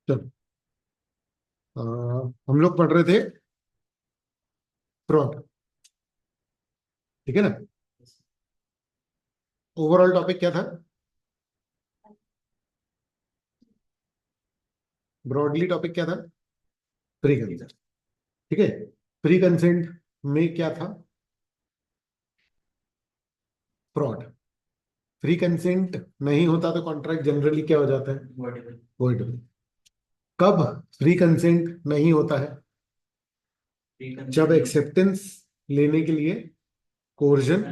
चलो। अ, हम लोग पढ़ रहे थे फ्रॉड। ठीक है ना। ओवरऑल टॉपिक क्या था? ब्रॉडली टॉपिक क्या था? Pre consent. ठीक है। प्री कंसेंट में क्या था? फ्रॉड। प्री कंसेंट नहीं होता तो कॉन्ट्रैक्ट जनरली क्या हो जाता है? वॉइड। कब प्री कंसेंट नहीं होता है? जब एक्सेप्टेंस लेने के लिए कोर्जन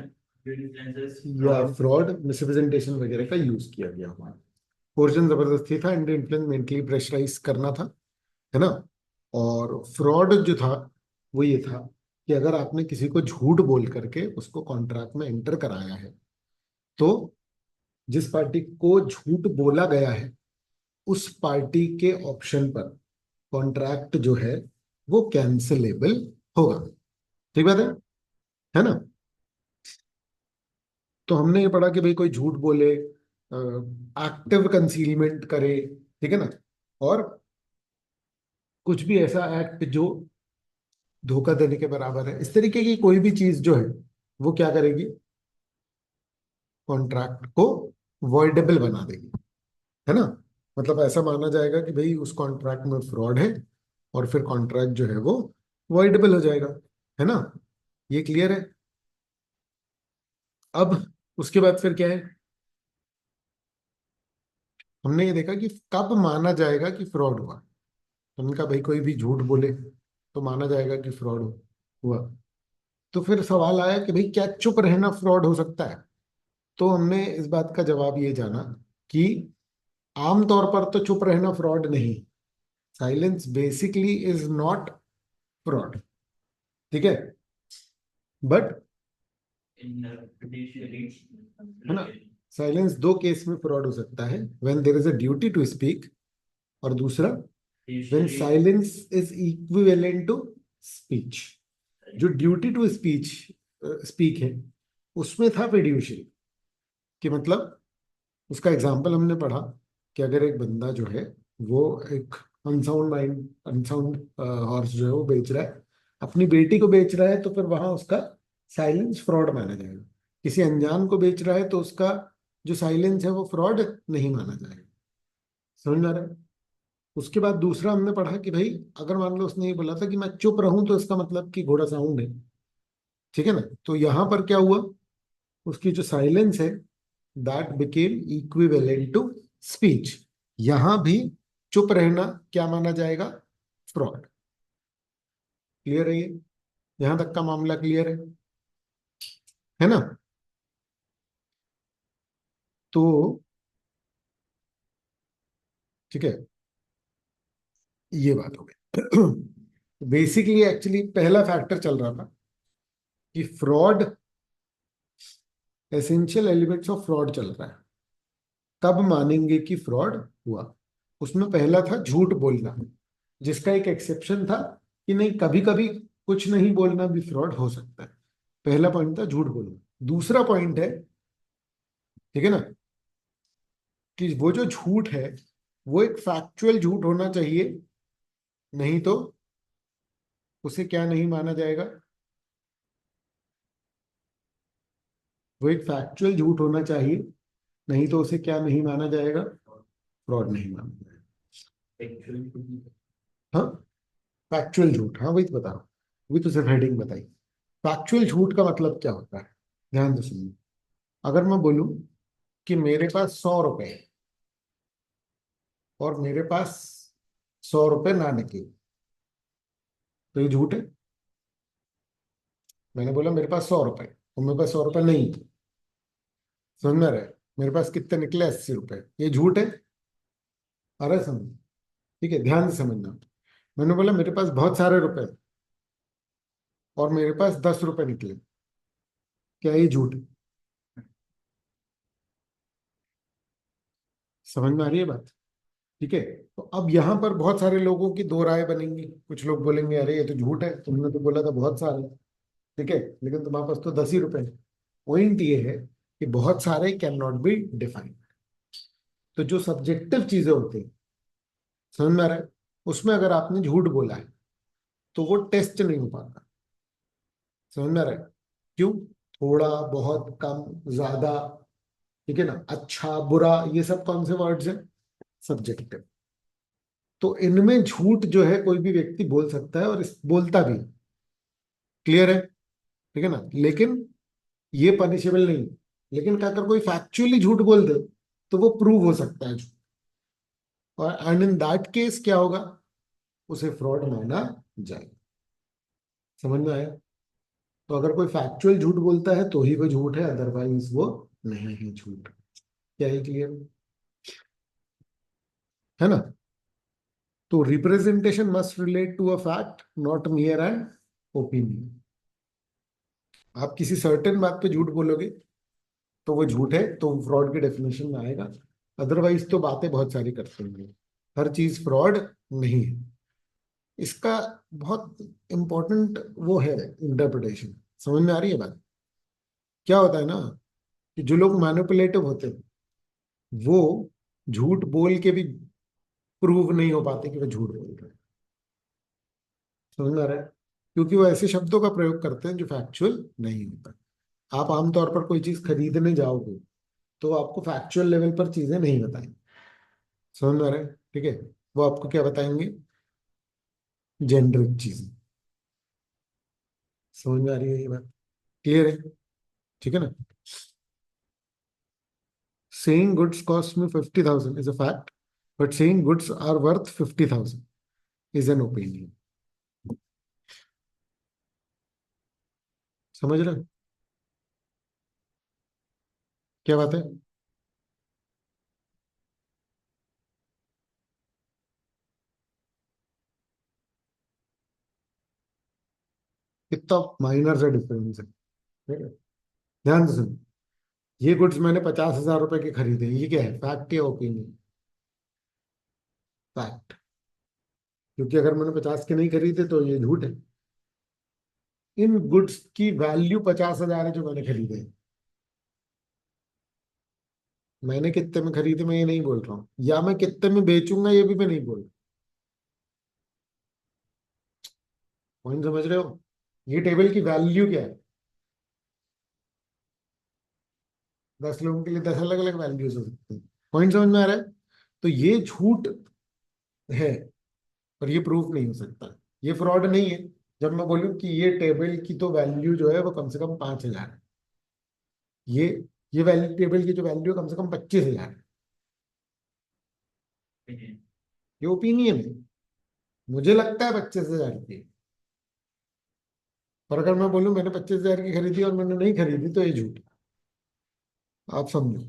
या फ्रॉड मिसरिप्रेजेंटेशन वगैरह का यूज किया गया हुआ। कोर्जन जबरदस्ती था, अंडर इन्फ्लुएंस मेंटली प्रेशराइज करना था, है ना। और फ्रॉड जो था वो ये था कि अगर आपने किसी को झूठ बोल करके उसको कॉन्ट्रैक्ट में एंटर कराया है, तो जिस पार्टी को झूठ बोला गया है उस पार्टी के ऑप्शन पर कॉन्ट्रैक्ट जो है वो कैंसिलेबल होगा। ठीक बात है ना। तो हमने ये पढ़ा कि भाई कोई झूठ बोले, एक्टिव कंसीलमेंट करे, ठीक है ना, और कुछ भी ऐसा एक्ट जो धोखा देने के बराबर है, इस तरीके की कोई भी चीज जो है वो क्या करेगी? कॉन्ट्रैक्ट को वॉइडेबल बना देगी, है ना। मतलब ऐसा माना जाएगा कि भाई उस कॉन्ट्रैक्ट में फ्रॉड है और फिर कॉन्ट्रैक्ट जो है वो वॉइडेबल हो जाएगा, है ना। ये क्लियर है? अब उसके बाद फिर क्या है? हमने ये देखा कि कब माना जाएगा कि फ्रॉड हुआ। हमने कहा भाई कोई भी झूठ बोले तो माना जाएगा कि फ्रॉड हुआ। तो फिर सवाल आया कि भाई क्या चुप रहना फ्रॉड हो सकता है? तो हमने इस बात का जवाब ये जाना कि आमतौर पर तो चुप रहना फ्रॉड नहीं। Silence basically is not fraud. ठीक है। बट, है ना, साइलेंस दो केस में फ्रॉड हो सकता है, when there is a duty to speak, और दूसरा when silence is equivalent to speech. जो ड्यूटी टू स्पीच स्पीक है उसमें था फिड्यूशियरी, कि मतलब उसका एग्जाम्पल हमने पढ़ा कि अगर एक बंदा जो है वो एक अनसाउंड माइंड, अनसाउंड हॉर्स जो है वो बेच रहा है, अपनी बेटी को बेच रहा है, तो फिर वहां उसका साइलेंस फ्रॉड माना जाएगा। किसी अनजान को बेच रहा है तो उसका जो साइलेंस है वो फ्रॉड नहीं माना जाएगा। समझ में आ रहा है? उसके बाद दूसरा हमने पढ़ा कि भाई अगर मान लो उसने ये बोला था कि मैं चुप रहूं तो इसका मतलब कि घोड़ा साउंड है। ठीक है ना। तो यहां पर क्या हुआ? उसकी जो साइलेंस है that became equivalent to speech. यहां भी चुप रहना क्या माना जाएगा? फ्रॉड। क्लियर है ये? यहां तक का मामला क्लियर है ना। तो ठीक है, ये बात हो गई। बेसिकली एक्चुअली पहला फैक्टर चल रहा था कि fraud, essential elements of fraud चल रहा है, तब मानेंगे कि फ्रॉड हुआ। उसमें पहला था झूठ बोलना, जिसका एक एक्सेप्शन था कि नहीं, कभी कभी कुछ नहीं बोलना भी फ्रॉड हो सकता है। पहला पॉइंट था झूठ बोलना। दूसरा पॉइंट है, ठीक है ना, कि वो जो झूठ है वो एक फैक्चुअल झूठ होना चाहिए, नहीं तो उसे क्या नहीं माना जाएगा? वो एक फैक्चुअल झूठ होना चाहिए, नहीं तो उसे क्या नहीं माना जाएगा? फ्रॉड नहीं माना जाएगा। हाँ, फैक्चुअल झूठ, हाँ वही तो बता रहा हूँ। वही तो सिर्फ हेडिंग बताई। फैक्चुअल झूठ का मतलब क्या होता है? ध्यान से सुनिए। अगर मैं बोलूं कि मेरे पास 100 रुपए है और मेरे पास 100 रुपए ना निकले, तो ये झूठ है। मैंने बोला मेरे पास 100 रुपए और मेरे पास 100 रुपए नहीं थे। समझ में आ रहा है? मेरे पास कितने निकले? 80 रुपए। ये झूठ है। आ रहा है समझ? ठीक है, ध्यान से समझना। मैंने बोला मेरे पास बहुत सारे रुपए हैं और मेरे पास 10 रुपए निकले। क्या ये झूठ है? समझ में आ रही है बात? ठीक है। तो अब यहां पर बहुत सारे लोगों की दो राय बनेंगी। कुछ लोग बोलेंगे अरे ये तो झूठ है, तुमने तो बोला था बहुत सारे। ठीक है, लेकिन तुम्हारे पास तो 10 ही रुपए हैं। पॉइंट ये है कि बहुत सारे कैन नॉट बी डिफाइंड। तो जो सब्जेक्टिव चीजें होती हैं समझ में आ रहा है? उसमें अगर आपने झूठ बोला है तो वो टेस्ट नहीं हो पाता। समझ में आ रहा है? क्यों? थोड़ा, बहुत, कम, ज्यादा, ठीक है ना, अच्छा, बुरा, ये सब कौन से वर्ड्स हैं? सब्जेक्टिव। तो इनमें झूठ जो है कोई भी व्यक्ति बोल सकता है और बोलता भी। क्लियर है? ठीक है ना, लेकिन ये पनिशेबल नहीं। लेकिन अगर कोई फैक्चुअली झूठ बोल दे तो वो प्रूव हो सकता है झूठ। और एंड इन दैट केस क्या होगा? उसे फ्रॉड माना जाएगा। समझ में आया? तो अगर कोई फैक्चुअल झूठ बोलता है तो ही वो झूठ है, अदरवाइज वो नहीं है झूठ। क्या ही क्लियर है ना? तो representation must relate to a fact, not mere an opinion. आप किसी सर्टेन बात पे झूठ बोलोगे तो वो झूठ है, तो फ्रॉड की डेफिनेशन में आएगा। अदरवाइज तो बातें बहुत सारी करते हैं, हर चीज फ्रॉड नहीं है। इसका बहुत इंपॉर्टेंट वो है इंटरप्रिटेशन। समझ में आ रही है बात? क्या होता है ना, कि जो लोग मैनिपुलेटिव होते हैं वो झूठ बोल के भी प्रूव नहीं हो पाते कि वो झूठ बोल रहे हैं। समझ में आ रहा है? क्योंकि वो ऐसे शब्दों का प्रयोग करते हैं जो फैक्चुअल नहीं होता। आप आमतौर पर कोई चीज खरीदने जाओगे तो वो आपको फैक्चुअल लेवल पर चीजें नहीं बताएंगे। समझ में आ रहा है? ठीक है। वो आपको क्या बताएंगे? जेनरिक चीजें। समझ में आ रही है ये बात? क्लियर है? ठीक है ना? सेइंग गुड्स कॉस्ट में 50,000 is a fact, but saying goods are worth 50,000 is an opinion. समझ रहे हैं? क्या बात है? कितना माइनर सा डिफरेंस है। ठीक है? ध्यान से सुनो। ये गुड्स मैंने 50,000 रुपए के खरीदे, ये क्या है, फैक्ट या ओपिनियन? फैक्ट। क्योंकि अगर मैंने 50 के नहीं खरीदे तो ये झूठ है। इन गुड्स की वैल्यू 50,000 है जो मैंने खरीदे हैं। मैंने कितने में खरीदे मैं ये नहीं बोल रहा हूँ, या मैं कितने में बेचूंगा ये भी मैं नहीं बोल रहा। पॉइंट समझ रहे हो? ये टेबल की वैल्यू क्या है? 10 लोगों के लिए 10 अलग अलग वैल्यूज हो सकती है। पॉइंट समझ में आ रहा है? तो ये झूठ है और ये प्रूफ नहीं हो सकता। ये फ्रॉड नहीं है जब मैं बोलूं कि ये टेबल की तो वैल्यू जो है वो कम से कम 5,000 है। ये ये वैल्यू, टेबल की जो वैल्यू कम से कम 25,000 है। ये ओपिनियन है। मुझे लगता है 25,000 की। पर अगर मैं बोलूं मैंने 25,000 की खरीदी और मैंने नहीं खरीदी तो ये झूठ है। आप समझो।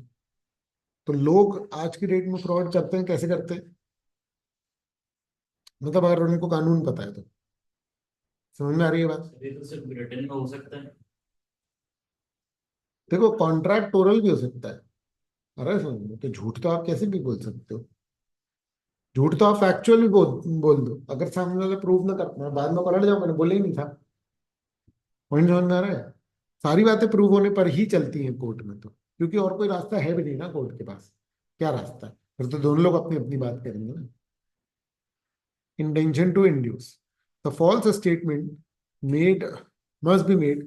तो लोग आज की डेट में फ्रॉड करते हैं, कैसे करते हैं? मतलब अगर उनको कानून पता है तो। समझ में आ रही है बात? अभी तो सिर्फ ब्रिटेन में हो सकता है। देखो, कॉन्ट्रैक्ट ओरल भी हो सकता है। अरे समझो, तो झूठ तो आप कैसे भी बोल सकते हो। झूठ तो आप फैक्चुअल भी बोल दो, अगर सामने वाला प्रूव ना करता है बाद में पलट जाओ मैंने बोला ही नहीं था। पॉइंट समझ में आ रहा है? सारी बातें प्रूव होने पर ही चलती हैं कोर्ट में, तो क्योंकि और कोई रास्ता है भी नहीं ना कोर्ट के पास। क्या रास्ता है? फिर तो दोनों लोग अपनी अपनी बात करेंगे ना। Intention to induce, the false statement made must be made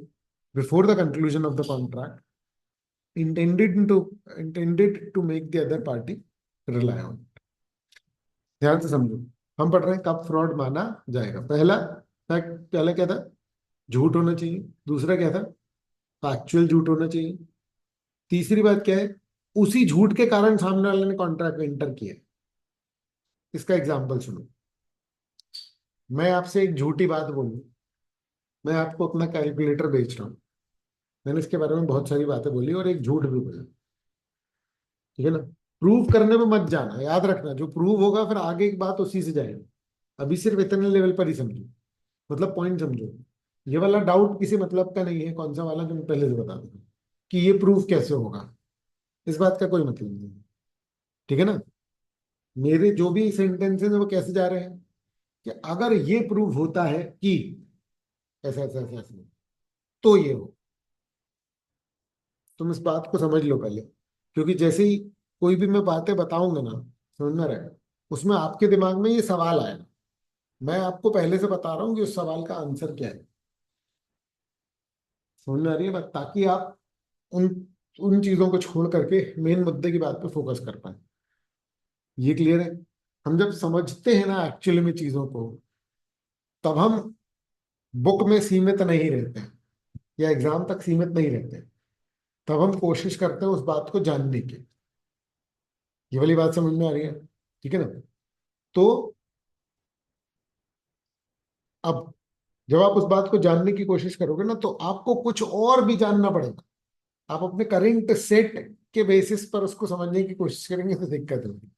before the conclusion of the contract, intended to intended to make the other party rely on it। ध्यान से समझो। हम पढ़ रहे हैं कब फ्रॉड माना जाएगा। पहला फैक्ट, पहला क्या था? झूठ होना चाहिए। दूसरा क्या था? फैक्चुअल झूठ होना चाहिए। तीसरी बात क्या है? उसी झूठ के कारण सामने वाले ने कॉन्ट्रैक्ट में एंटर किया। इसका एग्जांपल सुनो। मैं आपसे एक झूठी बात बोलूं, मैं आपको अपना कैलकुलेटर बेच रहा हूँ। मैंने इसके बारे में बहुत सारी बातें बोली और एक झूठ भी बोला। ठीक है ना? प्रूव करने में मत जाना, याद रखना जो प्रूव होगा फिर आगे की बात उसी से जाएगी। अभी सिर्फ इतने लेवल पर ही समझो, मतलब पॉइंट समझो। ये वाला डाउट किसी मतलब का नहीं है, कौन सा वाला जो मैं पहले से बता दूंगा कि ये प्रूफ कैसे होगा, इस बात का कोई मतलब नहीं है। ठीक है ना? मेरे जो भी सेंटेंसेस है वो कैसे जा रहे हैं कि अगर ये प्रूव होता है कि ऐसा ऐसा ऐसा ऐसा तो ये हो। तुम इस बात को समझ लो पहले, क्योंकि जैसे ही कोई भी मैं बातें बताऊंगा ना, समझ में आ रहा है, उसमें आपके दिमाग में ये सवाल आएगा, मैं आपको पहले से बता रहा हूँ कि उस सवाल का आंसर क्या है। समझ में आ रही है बात, ताकि आप उन उन चीजों को छोड़ करके मेन मुद्दे की बात पे फोकस कर पाए। ये क्लियर है? हम जब समझते हैं ना एक्चुअली में चीजों को, तब हम बुक में सीमित नहीं रहते हैं या एग्जाम तक सीमित नहीं रहते हैं। तब हम कोशिश करते हैं उस बात को जानने की। ये वाली बात समझ में आ रही है? ठीक है ना? तो अब जब आप उस बात को जानने की कोशिश करोगे ना, तो आपको कुछ और भी जानना पड़ेगा। आप अपने करंट सेट के बेसिस पर उसको समझने की कोशिश करेंगे तो दिक्कत होगी।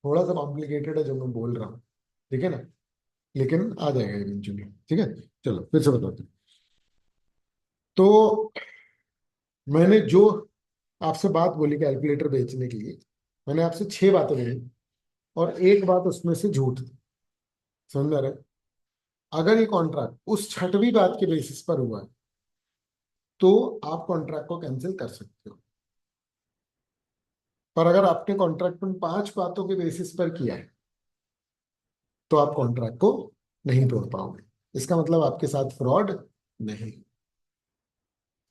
थोड़ा सा कॉम्प्लिकेटेड है जो मैं बोल रहा हूँ, ठीक है ना? लेकिन आ जाएगा इवेंचुअली। ठीक है, चलो फिर से बताते हैं। तो मैंने जो आपसे बात बोली कैलकुलेटर बेचने के लिए, मैंने आपसे 6 बातें बोली और एक बात उसमें से झूठ थी। समझ में आ रहा है? अगर ये कॉन्ट्रैक्ट उस 6वीं बात के बेसिस पर हुआ है, तो आप कॉन्ट्रैक्ट को कैंसिल कर सकते हो। पर अगर आपने कॉन्ट्रैक्ट उन 5 बातों के बेसिस पर किया है, तो आप कॉन्ट्रैक्ट को नहीं तोड़ पाओगे। इसका मतलब आपके साथ फ्रॉड नहीं।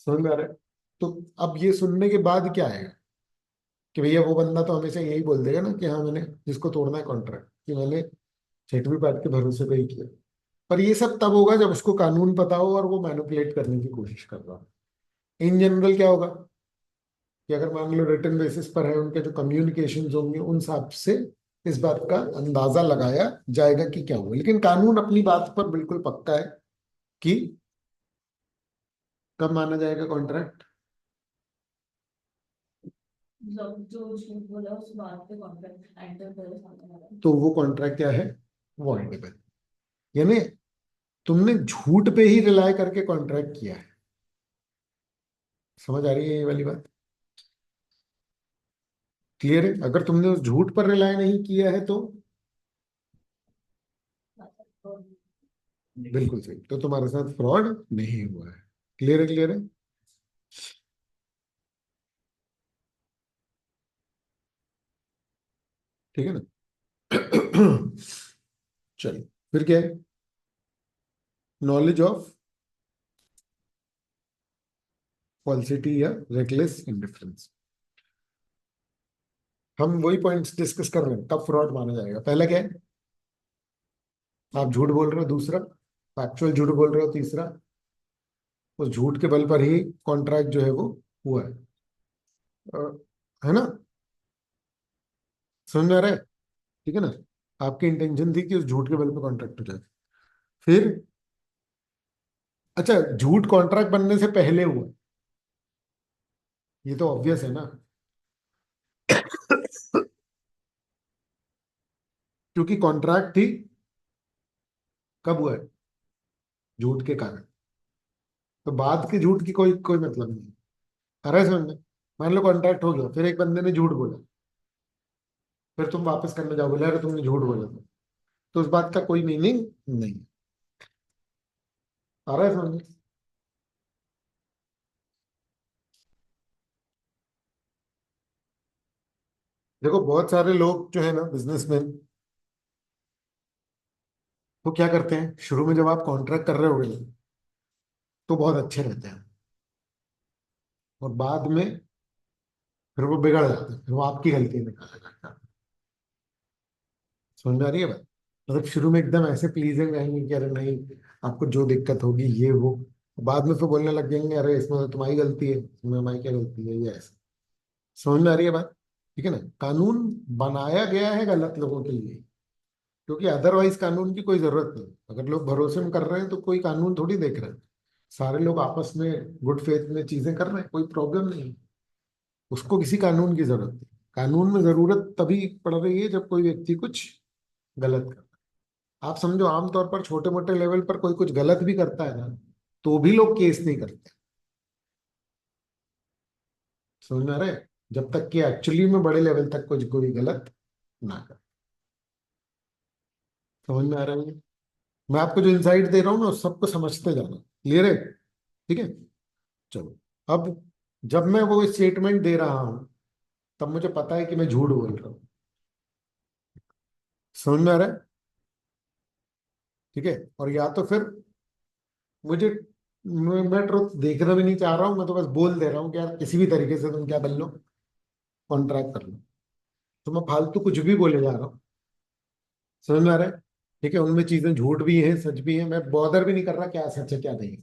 समझ में आ रहा है? तो अब ये सुनने के बाद क्या आएगा कि भैया वो बंदा तो हमेशा यही बोल देगा ना कि हाँ मैंने जिसको तोड़ना है कॉन्ट्रैक्ट, कि मैंने 6वीं बात के भरोसे पे ही किया। पर ये सब तब होगा जब उसको कानून पता हो और वो मैनिपुलेट करने की कोशिश कर रहा हो। इन जनरल क्या होगा कि अगर मान लो रिटन बेसिस पर है, उनके जो कम्युनिकेशन होंगे उन हिसाब से इस बात का अंदाजा लगाया जाएगा कि क्या हुआ। लेकिन कानून अपनी बात पर बिल्कुल पक्का है कि कब माना जाएगा कॉन्ट्रैक्ट। जब जो झूठ बोला उस बात पे कॉन्ट्रैक्ट एंटर करे सामने वाला। तो वो कॉन्ट्रैक्ट क्या है? वॉइडेबल। यानी तुमने झूठ पे ही रिलाय करके कॉन्ट्रैक्ट किया है। समझ आ रही है ये वाली बात? क्लियर है? अगर तुमने उस झूठ पर रिलाय नहीं किया है तो बिल्कुल सही, तो तुम्हारे साथ फ्रॉड नहीं हुआ है। क्लियर है? क्लियर है? ठीक है ना? चलो, फिर क्या है? नॉलेज ऑफ फॉल्सिटी या रेकलेस इंडिफरेंस। हम वही पॉइंट्स डिस्कस कर रहे हैं, कब फ्रॉड माना जाएगा। पहला क्या है? आप झूठ बोल रहे हो। दूसरा, फैक्चुअल झूठ बोल रहे हो। तीसरा, उस झूठ के बल पर ही कॉन्ट्रैक्ट जो है वो हुआ है। अ, है ना? समझ में आ रहा है? ठीक है ना? आपकी इंटेंशन थी कि उस झूठ के बल पर कॉन्ट्रैक्ट हो जाए। फिर अच्छा, झूठ कॉन्ट्रैक्ट बनने से पहले हुआ, ये तो ऑब्वियस है ना। क्योंकि कॉन्ट्रैक्ट थी, कब हुआ है? झूठ के कारण। तो बाद के झूठ की कोई कोई मतलब नहीं। आ रहा है समझ में? मान लो कॉन्ट्रैक्ट हो गया, फिर एक बंदे ने झूठ बोला, फिर तुम वापस करने जाओ, बोले अरे तुमने झूठ बोला था, तो उस बात का कोई मीनिंग नहीं। आ रहा है समझ में? देखो बहुत सारे लोग जो है ना बिजनेसमैन, वो क्या करते हैं, शुरू में जब आप कॉन्ट्रैक्ट कर रहे हो तो बहुत अच्छे रहते हैं, और बाद में फिर वो बिगड़ जाते हैं, फिर वो आपकी गलती निकाला जाता है। समझ में आ रही है बात? मतलब शुरू में एकदम ऐसे प्लीजिंग रहेंगे कि अरे नहीं, आपको जो दिक्कत होगी ये वो, बाद में फिर बोलने लग जाएंगे अरे इसमें तो तुम्हारी गलती है, इसमें हमारी क्या गलती है, ये ऐसा। समझ में आ रही है बात? ठीक है ना? कानून बनाया गया है गलत लोगों के लिए, क्योंकि अदरवाइज कानून की कोई जरूरत नहीं। अगर लोग भरोसे में कर रहे हैं तो कोई कानून थोड़ी देख रहे हैं। सारे लोग आपस में गुड फेथ में चीजें कर रहे हैं, कोई प्रॉब्लम नहीं। उसको किसी कानून की जरूरत नहीं। कानून में जरूरत तभी पड़ रही है जब कोई व्यक्ति कुछ गलत कर। आप समझो आमतौर पर छोटे मोटे लेवल पर कोई कुछ गलत भी करता है ना, तो भी लोग केस नहीं करते। समझ में आ रहा है? जब तक कि एक्चुअली में बड़े लेवल तक कुछ कोई गलत ना करे। समझ में आ रहा है? मैं आपको जो इंसाइट दे रहा हूँ ना उस सबको समझते जाना। क्लियर है? ठीक है, चलो। अब जब मैं वो स्टेटमेंट दे रहा हूं, तब मुझे पता है कि मैं झूठ बोल रहा हूँ। समझ में आ रहा है? ठीक है, और या तो फिर मुझे मैं ट्रुथ देखना भी नहीं चाह रहा हूं, मैं तो बस बोल दे रहा हूँ कि यार किसी भी तरीके से तुम क्या कर लो, कॉन्ट्रैक्ट कर लो। तो मैं फालतू कुछ भी बोले जा रहा हूँ। समझ में आ रहा है? ठीक है, उनमें चीजें झूठ भी हैं, सच भी हैं, मैं बॉदर भी नहीं कर रहा क्या सच है क्या नहीं है,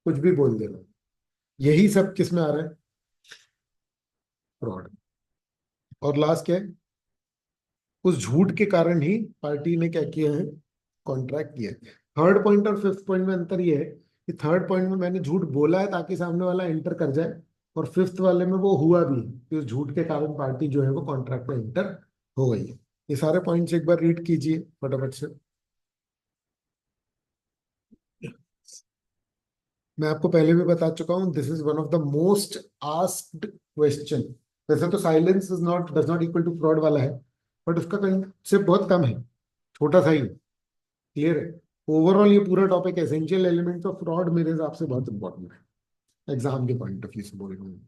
कुछ भी बोल दे रहा हूँ। यही सब किस में आ रहा है? फ्रॉड। और लास्ट क्या है? उस झूठ के कारण ही पार्टी ने क्या किया है? कॉन्ट्रैक्ट किया है। थर्ड पॉइंट और फिफ्थ पॉइंट में अंतर यह है कि थर्ड पॉइंट में मैंने झूठ बोला है ताकि सामने वाला एंटर कर जाए, और फिफ्थ वाले में वो हुआ भी है कि उस झूठ के कारण पार्टी जो है वो कॉन्ट्रैक्ट में एंटर हो गई है। ये सारे पॉइंट्स एक बार रीड कीजिए फटाफट से। मैं आपको पहले भी बता चुका हूं, this is one of the most asked question. वैसे तो silence is not does not equal to fraud वाला है, बट उसका कंसेप्ट बहुत कम है, छोटा सा ही। क्लियर है? ओवरऑल ये पूरा topic essential element of fraud मेरे हिसाब से बहुत इंपॉर्टेंट है, एग्जाम के पॉइंट ऑफ व्यू से बोल रहा हूँ।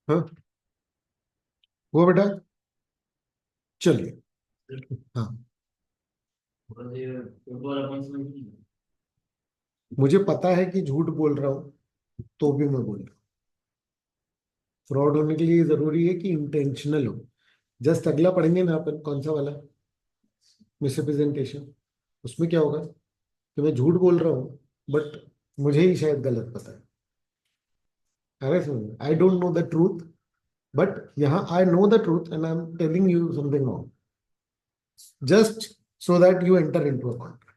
हाँ, वो बेटा, चलिए। हाँ, थोड़ा ये फुटबॉल अपन समझ नहीं है। मुझे पता है कि झूठ बोल रहा हूँ, तो भी मैं बोल रहा हूँ। फ्रॉड होने के लिए जरूरी है कि इंटेंशनल हो। जस्ट अगला पढ़ेंगे ना अपन, कौन सा वाला, मिसरिप्रेजेंटेशन। उसमें क्या होगा कि मैं झूठ बोल रहा हूँ, बट मुझे ही शायद गलत पता है। अरे सुन, I don't know the truth, but यहाँ I know the truth and I am telling you something wrong, just so that you enter into a contract.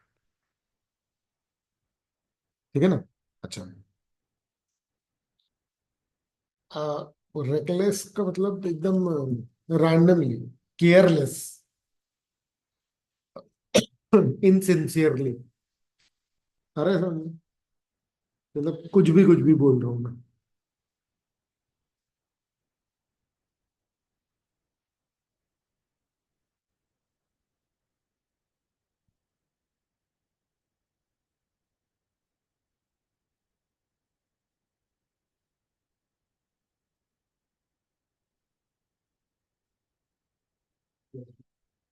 ठीक है ना? अच्छा, रेकलेस का मतलब एकदम रैंडमली, केयरलेस, इनसिंसियरली। अरे समझ, मतलब कुछ भी बोल रहा हूँ मैं।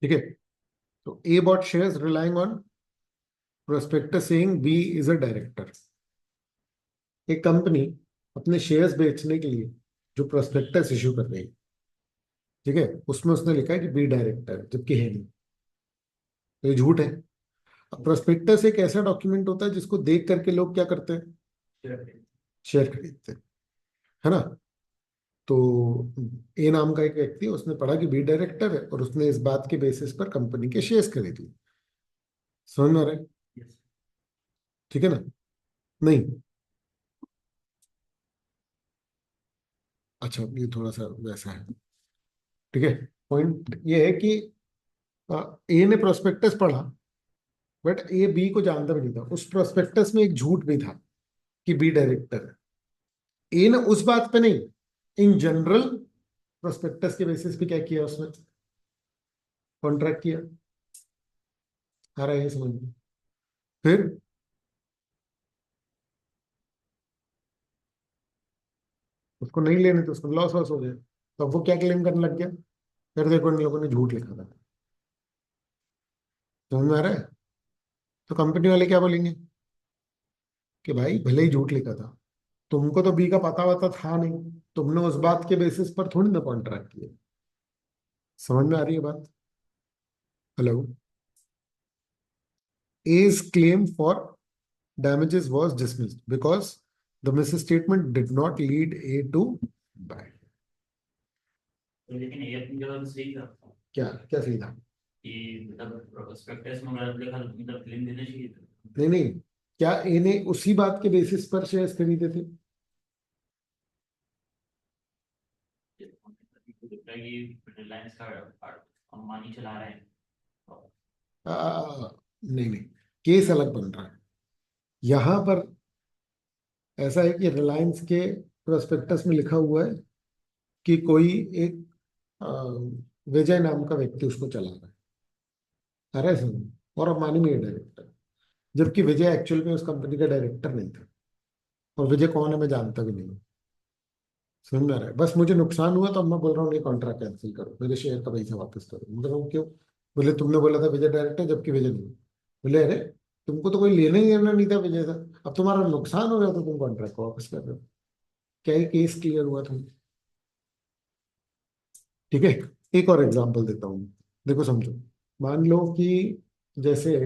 ठीक है, तो A bought shares relying on prospectus saying B is a director. एक कंपनी अपने शेयर्स बेचने के लिए जो प्रोस्पेक्टस इशू कर रही है, ठीक है, उसमें उसने लिखा है कि बी डायरेक्टर, जबकि है नहीं। तो ये झूठ है। अब प्रोस्पेक्टस एक ऐसा डॉक्यूमेंट होता है जिसको देख करके लोग क्या करते हैं? शेयर खरीदते हैं, है ना? तो ए नाम का एक व्यक्ति है, उसने पढ़ा कि बी डायरेक्टर है, और उसने इस बात के बेसिस पर कंपनी के शेयर्स खरीद लिए। समझ में आ रहा है? ठीक है ना? नहीं, अच्छा, ये थोड़ा सा वैसा है। ठीक है, पॉइंट ये है कि ए ने प्रोस्पेक्टस पढ़ा, बट ए बी को जानता भी नहीं था। उस प्रोस्पेक्टस में एक झूठ भी था कि बी डायरेक्टर है। ए ने उस बात पे नहीं, इन जनरल प्रोस्पेक्टस के बेसिस पे क्या किया उसने, कॉन्ट्रैक्ट किया। आ रहा है ये समझ में? फिर उसको नहीं लेने तो उसको लॉस वॉस हो गया, तो अब वो क्या क्लेम करने लग गया, फिर देखो इन लोगों ने झूठ लिखा था। समझ में आ रहा है? तो कंपनी वाले क्या बोलेंगे कि भाई भले ही झूठ लिखा था, तुमको तो बी का पता वता था नहीं, तुमने उस बात के बेसिस पर थोड़ी ना कॉन्ट्रैक्ट किया। समझ में आ रही है बात? Hello? A's claim for damages was dismissed because the misstatement did not lead A to buy. तो लेकिन ये अपनी जगह पे सही था क्या क्या सही था? कि मतलब प्रोस्पेक्टस में गलत लिखा तो मतलब क्लेम देना चाहिए था। नहीं नहीं, क्या ए ने उसी बात के बेसिस पर शेयर्स खरीदे थे? तो दिख रहा है कि रिलायंस का अंबानी चला रहे हैं। नहीं नहीं, केस अलग बन रहा है। यहां पर ऐसा है कि रिलायंस के प्रोस्पेक्टस में लिखा हुआ है कि कोई एक अ, विजय नाम का व्यक्ति उसको चला रहा है। आ रहा है समझ? और अंबानी में डायरेक्टर, जबकि विजय एक्चुअल में उस कंपनी का डायरेक्टर नहीं था। और विजय कौन है मैं जानता भी नहीं हूँ। समझ में आ रहा है? बस मुझे नुकसान हुआ तो अब मैं बोल रहा हूँ ये कॉन्ट्रैक्ट कैंसिल करो, मेरे शेयर का पैसा वापस करो। मैं बोल रहा हूँ क्यों? बोले तुमने बोला था विजय डायरेक्टर, जबकि विजय नहीं। बोले अरे तुमको तो कोई लेना ही देना नहीं था विजय था, अब तुम्हारा नुकसान हो गया तो तुम कॉन्ट्रैक्ट को वापस कर रहे हो। क्या ये केस क्लियर हुआ था? ठीक है। एक और एग्जांपल देता हूँ, देखो समझो। मान लो कि जैसे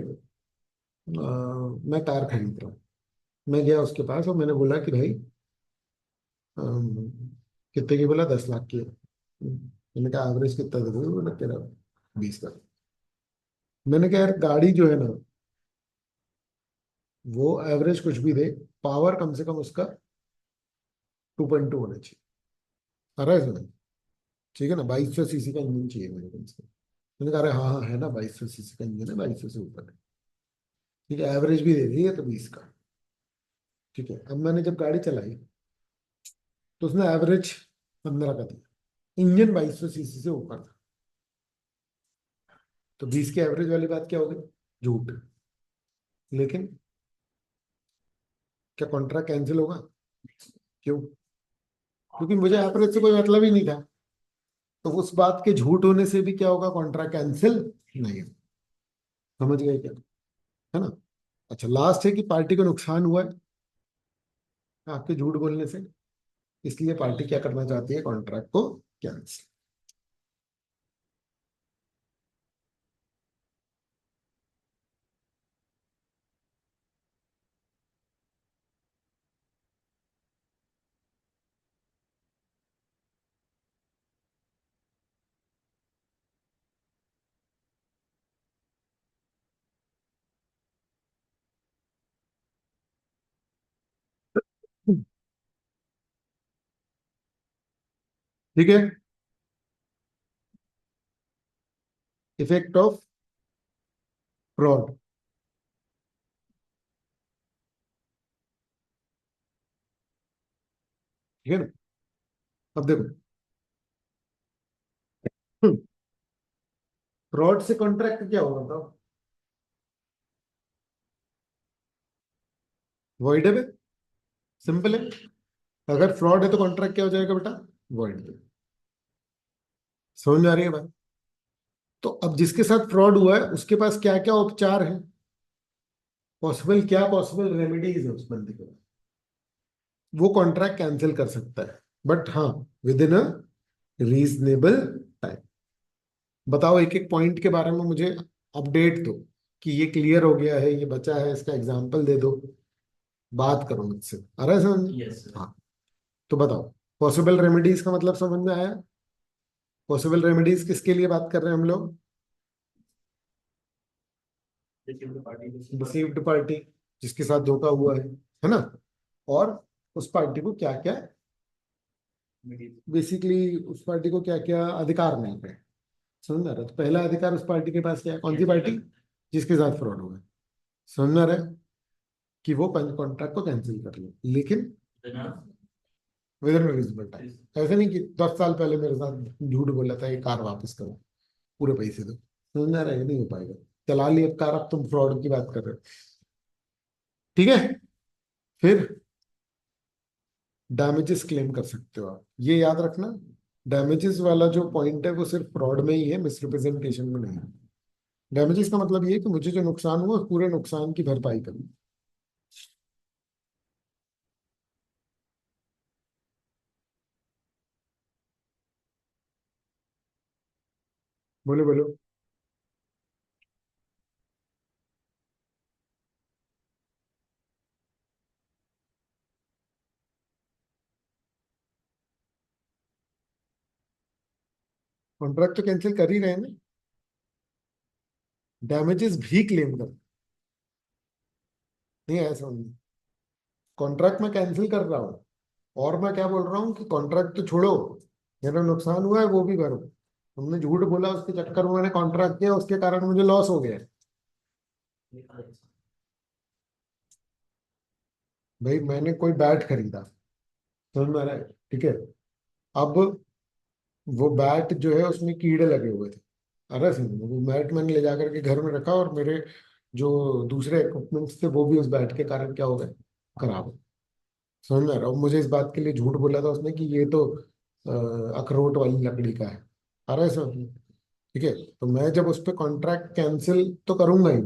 मैं कार खरीद रहा हूँ, मैं गया उसके पास और मैंने बोला कि भाई कितने की? बोला 10 लाख की है। मैंने कहा एवरेज कितना दे दोगे? बोला तेरा 20 का। मैंने कहा यार गाड़ी जो है ना, वो एवरेज कुछ भी दे, पावर कम से कम उसका 2.2 होना चाहिए। आ रहा है समझ? ठीक है ना, 2200 सीसी का इंजन चाहिए मेरे को इसका। मैंने कहा अरे हाँ हाँ है ना, 2200 सीसी का इंजन है, 2200 से ऊपर है। ठीक है, एवरेज भी दे दी है तो 20 का। ठीक है, अब मैंने जब गाड़ी चलाई तो उसने एवरेज 15 का दिया, इंजन 2200 सीसी से ऊपर था। तो 20 के एवरेज वाली बात क्या हो गई? झूठ। लेकिन क्या कॉन्ट्रैक्ट कैंसिल होगा? क्यों? क्योंकि मुझे एवरेज से कोई मतलब ही नहीं था। तो उस बात के झूठ होने से भी क्या होगा? कॉन्ट्रैक्ट कैंसिल नहीं होगा। समझ गए क्या? है ना? अच्छा, लास्ट है कि पार्टी को नुकसान हुआ है आपके झूठ बोलने से, इसलिए पार्टी क्या करना चाहती है? कॉन्ट्रैक्ट को कैंसिल। ठीक है। Effect of fraud. ठीक है ना? अब देखो, फ्रॉड से कॉन्ट्रैक्ट क्या होगा बताओ? वॉइडेबल। सिंपल है। अगर फ्रॉड है तो कॉन्ट्रैक्ट क्या हो जाएगा बेटा? वॉइडेबल। समझ में आ रही है बात? तो अब जिसके साथ फ्रॉड हुआ है उसके पास क्या क्या उपचार है, पॉसिबल क्या पॉसिबल रेमेडीज है उस बंदे के पास? वो कॉन्ट्रैक्ट कैंसिल कर सकता है, बट हाँ with in a reasonable time. बताओ एक एक पॉइंट के बारे में मुझे अपडेट दो कि ये क्लियर हो गया है, ये बचा है, इसका एग्जांपल दे दो, बात करो मुझसे। आ रहा है समझ? Yes sir. हाँ, तो बताओ। पॉसिबल रेमेडीज का मतलब समझ में आया? पॉसिबल रेमेडीज किसके लिए बात कर रहे हैं हम लोग? पार्टी डिसीव्ड पार्टी, जिसके साथ धोखा हुआ है ना? और उस पार्टी को क्या क्या, बेसिकली उस पार्टी को क्या क्या अधिकार मिल रहे हैं। समझ में आ रहा है? तो पहला अधिकार उस पार्टी के पास क्या है? कौन सी पार्टी? जिसके साथ फ्रॉड हुआ है। समझ में आ रहा है? कि वो कॉन्ट्रैक्ट को कैंसिल कर ले। लेकिन विद इन रीजनेबल टाइम। ऐसे नहीं कि 10 साल पहले मेरे साथ झूठ बोला था ये कार वापस करो, पूरे पैसे दो, समझ में आ रहा है? नहीं हो पाएगा। चला ली अब कार, अब तुम फ्रॉड की बात कर रहे हो। ठीक है, फिर डैमेजेस क्लेम कर सकते हो आप, ये याद रखना। डैमेजेस वाला जो पॉइंट है वो सिर्फ फ्रॉड में ही है, मिसरिप्रेजेंटेशन में नहीं। डैमेजेस का मतलब ये है कि मुझे जो नुकसान हुआ उस पूरे नुकसान की भरपाई करूँ। बोलो बोलो। कॉन्ट्रैक्ट तो कैंसिल कर ही रहे हैं ना, डैमेजेस भी क्लेम कर, नहीं ऐसा नहीं। कॉन्ट्रैक्ट में कैंसिल कर रहा हूँ, और मैं क्या बोल रहा हूँ कि कॉन्ट्रैक्ट तो छोड़ो, मेरा नुकसान हुआ है वो भी भरो। तुमने झूठ बोला, उसके चक्कर में मैंने कॉन्ट्रैक्ट किया, उसके कारण मुझे लॉस हो गया है। भाई मैंने कोई बैट खरीदा, समझ में आ रहा है? ठीक है, अब वो बैट जो है उसमें कीड़े लगे हुए थे। अरे सुन, वो बैट मैंने ले जाकर के घर में रखा, और मेरे जो दूसरे इक्विपमेंट्स थे वो भी उस बैट के कारण क्या हो गए, खराब हो। समझ में आ रहा है? और मुझे इस बात के लिए झूठ बोला था उसने कि ये तो अखरोट वाली लकड़ी का है। अरे सर, ठीक है, तो मैं जब उस पर कॉन्ट्रैक्ट कैंसिल तो करूंगा ही,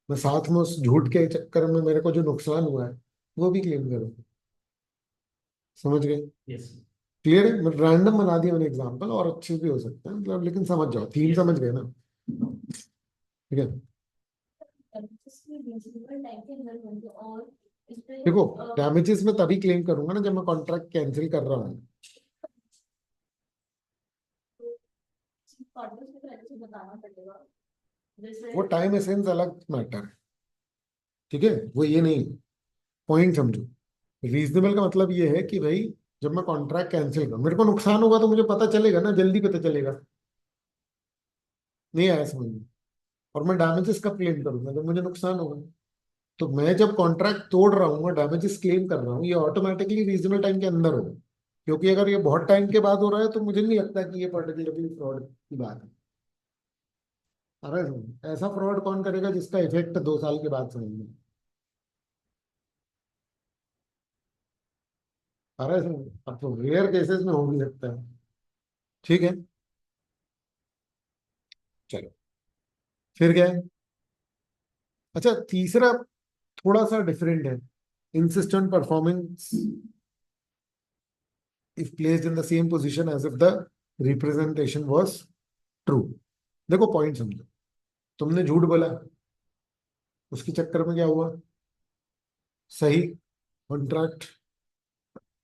मैं साथ में उस झूठ के चक्कर में मेरे को जो नुकसान हुआ है वो भी क्लेम करूंगा। समझ गए? यस। क्लियर है? मैं रैंडम बना दिया मैंने एग्जांपल, और अच्छे भी हो सकते हैं मतलब, लेकिन समझ जाओ, थीम यस। समझ गए ना? ठीक है, जिसमें reasonable time के अंदर होंगे, और इस पे देखो डैमेजेस में तभी क्लेम करूंगा ना जब मैं कॉन्ट्रैक्ट कैंसिल कर रहा हूँ। कॉन्टेक्स्ट में पहले से बताना पड़ेगा, वो जैसे टाइम एसेंस अलग मैटर है, ठीक है, वो ये नहीं, पॉइंट समझो। रीजनेबल का मतलब ये है कि भाई जब मैं कॉन्ट्रैक्ट कैंसिल करूँ, मेरे को नुकसान होगा तो मुझे पता चलेगा ना, जल्दी पता चलेगा। नहीं आया समझ में? और मैं डैमेजेस कब क्लेम करूंगा, जब मुझे नुकसान होगा। तो मैं जब कॉन्ट्रैक्ट तोड़ रहा हूँ और डैमेजेस क्लेम कर रहा हूँ, ये ऑटोमेटिकली रीजनेबल टाइम के अंदर होगा। क्योंकि अगर ये बहुत टाइम के बाद हो रहा है तो मुझे नहीं लगता कि ये पर्टिकुलरली फ्रॉड की बात है। अरे ऐसा फ्रॉड कौन करेगा जिसका इफेक्ट 2 साल के बाद समझ में? अरे अब तो रेयर केसेस में हो भी सकता है। ठीक है, चलो, फिर क्या है? अच्छा, तीसरा थोड़ा सा डिफरेंट है। Insist on performance if placed in the same position as if the representation was true। देखो पॉइंट समझो, तुमने झूठ बोला, उसके चक्कर में क्या हुआ, सही कॉन्ट्रैक्ट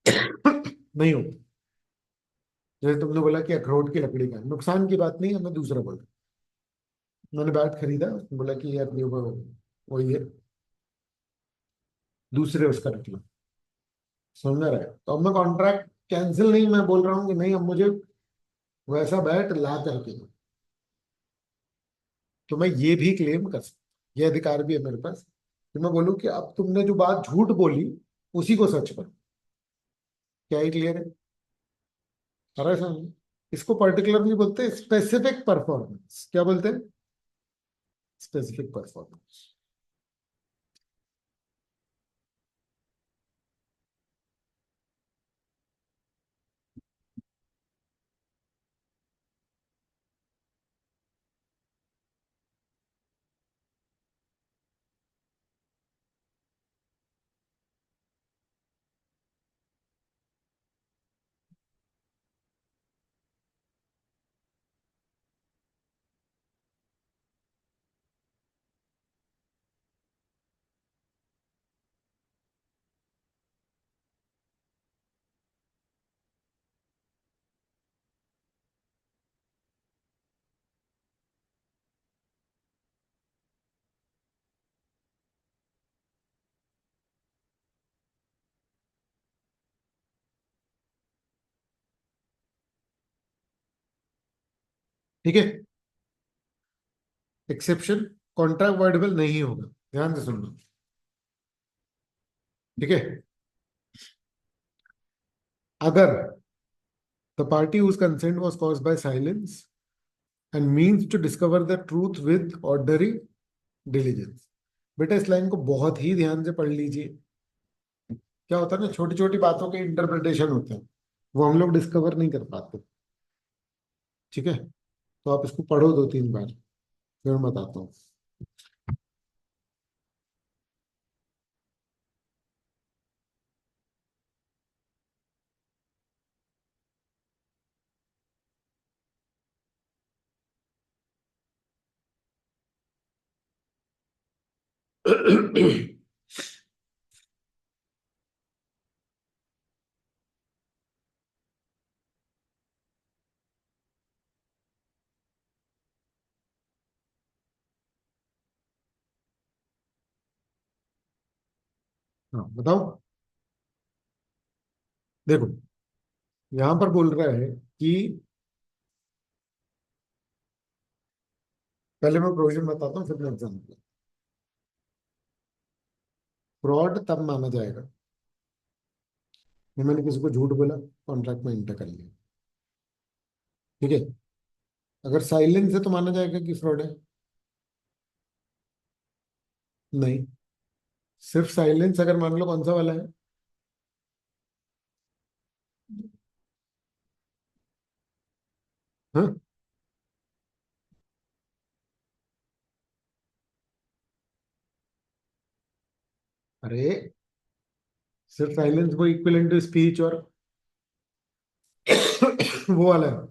नहीं हो। जैसे तुमने बोला कि अखरोट की लकड़ी का है, नुकसान की बात नहीं है, मैं दूसरा बोल रहा हूं। मैंने बैट खरीदा, उसने बोला कि ये अपने ऊपर वही है, दूसरे उसका निकला। समझ रहा है? तो अब मैं कॉन्ट्रैक्ट कैंसिल नहीं, मैं बोल रहा हूँ कि नहीं अब मुझे वैसा बैट ला करके दो। तो मैं ये भी क्लेम कर सकता, ये अधिकार भी है मेरे पास कि मैं बोलूं कि अब तुमने जो बात झूठ बोली उसी को सच करो। क्या ही क्लियर है? अरे समझ, इसको पर्टिकुलरली बोलते हैं स्पेसिफिक परफॉर्मेंस। क्या बोलते हैं? Specific performance. ठीक है, एक्सेप्शन, कॉन्ट्रैक्ट वर्डेबल नहीं होगा, ध्यान से सुनना। ठीक है, अगर the party whose consent was caused by silence and means to discover the truth with ordinary diligence. बेटा इस लाइन को बहुत ही ध्यान से पढ़ लीजिए। क्या होता है ना, छोटी छोटी बातों के इंटरप्रिटेशन होते हैं, वो हम लोग डिस्कवर नहीं कर पाते। ठीक है, तो आप इसको पढ़ो 2-3 बार, फिर मैं बताता हूँ। हाँ बताओ। देखो यहां पर बोल रहा है कि, पहले मैं प्रोविजन बताता हूँ फिर मैं एग्जाम्पल। फ्रॉड तब माना जाएगा कि मैंने किसी को झूठ बोला, कॉन्ट्रैक्ट में इंटर कर लिया। ठीक है, अगर साइलेंस है तो माना जाएगा कि फ्रॉड है? नहीं। सिर्फ साइलेंस अगर मान लो, कौन सा वाला है? हाँ, अरे सिर्फ साइलेंस वो इक्विवेलेंट टू स्पीच और वो वाला है,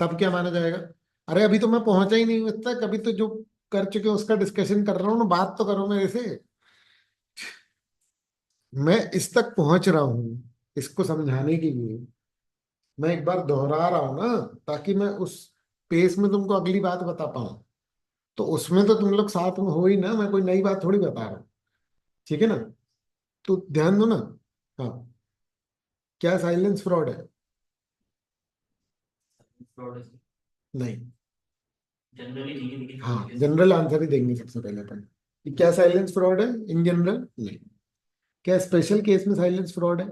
तब क्या माना जाएगा? अरे अभी तो मैं पहुंचा ही नहीं हूं तक, अभी तो जो कर चुके हो उसका डिस्कशन कर रहा हूँ ना, बात तो करो मेरे से। मैं इस तक पहुंच रहा हूं इसको समझाने के लिए, मैं एक बार दोहरा रहा हूं ना, ताकि मैं उस पेस में तुमको अगली बात बता पाऊं। तो उसमें तो तुम लोग साथ में हो ही ना, मैं कोई नई बात थोड़ी बता रहा हूँ। ठीक है ना, तो ध्यान दो ना। हाँ, क्या साइलेंस फ्रॉड है? फ्रॉड नहीं। जनरली नहीं है, लेकिन हाँ, फ्रॉड कैसे? जनरल आंसर ही देंगे सबसे पहले अपन कि क्या साइलेंस फ्रॉड है इन जनरल? नहीं। क्या स्पेशल केस में साइलेंस फ्रॉड है?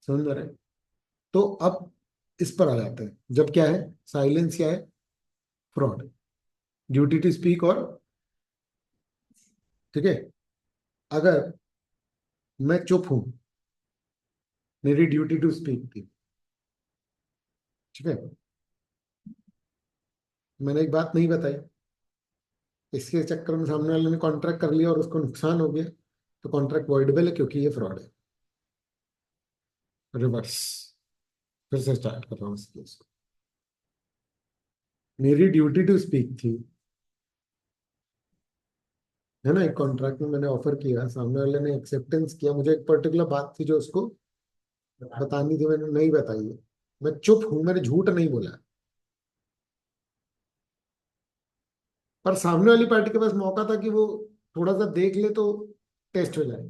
समझ रहे हैं? तो अब इस पर आ जाते हैं, जब क्या है साइलेंस, क्या है फ्रॉड? ड्यूटी टू स्पीक और, ठीक है, अगर मैं चुप हूं, मेरी ड्यूटी टू स्पीक थी, ठीक है, मैंने एक बात नहीं बताई, इसके चक्कर में सामने वाले ने कॉन्ट्रैक्ट कर लिया और उसको नुकसान हो गया, तो कॉन्ट्रैक्ट वॉइडेबल है क्योंकि ये फ्रॉड है। रिवर्स, फिर से स्टार्ट कर रहा हूँ इस केस को। मेरी ड्यूटी टू स्पीक थी, है ना, एक कॉन्ट्रैक्ट में मैंने ऑफर किया, सामने वाले ने एक्सेप्टेंस किया, मुझे एक पर्टिकुलर बात थी जो उसको बतानी थी, मैंने नहीं बताई है, मैं चुप हूं, मैंने झूठ नहीं बोला, पर सामने वाली पार्टी के पास मौका था कि वो थोड़ा सा देख ले तो टेस्ट हो जाए,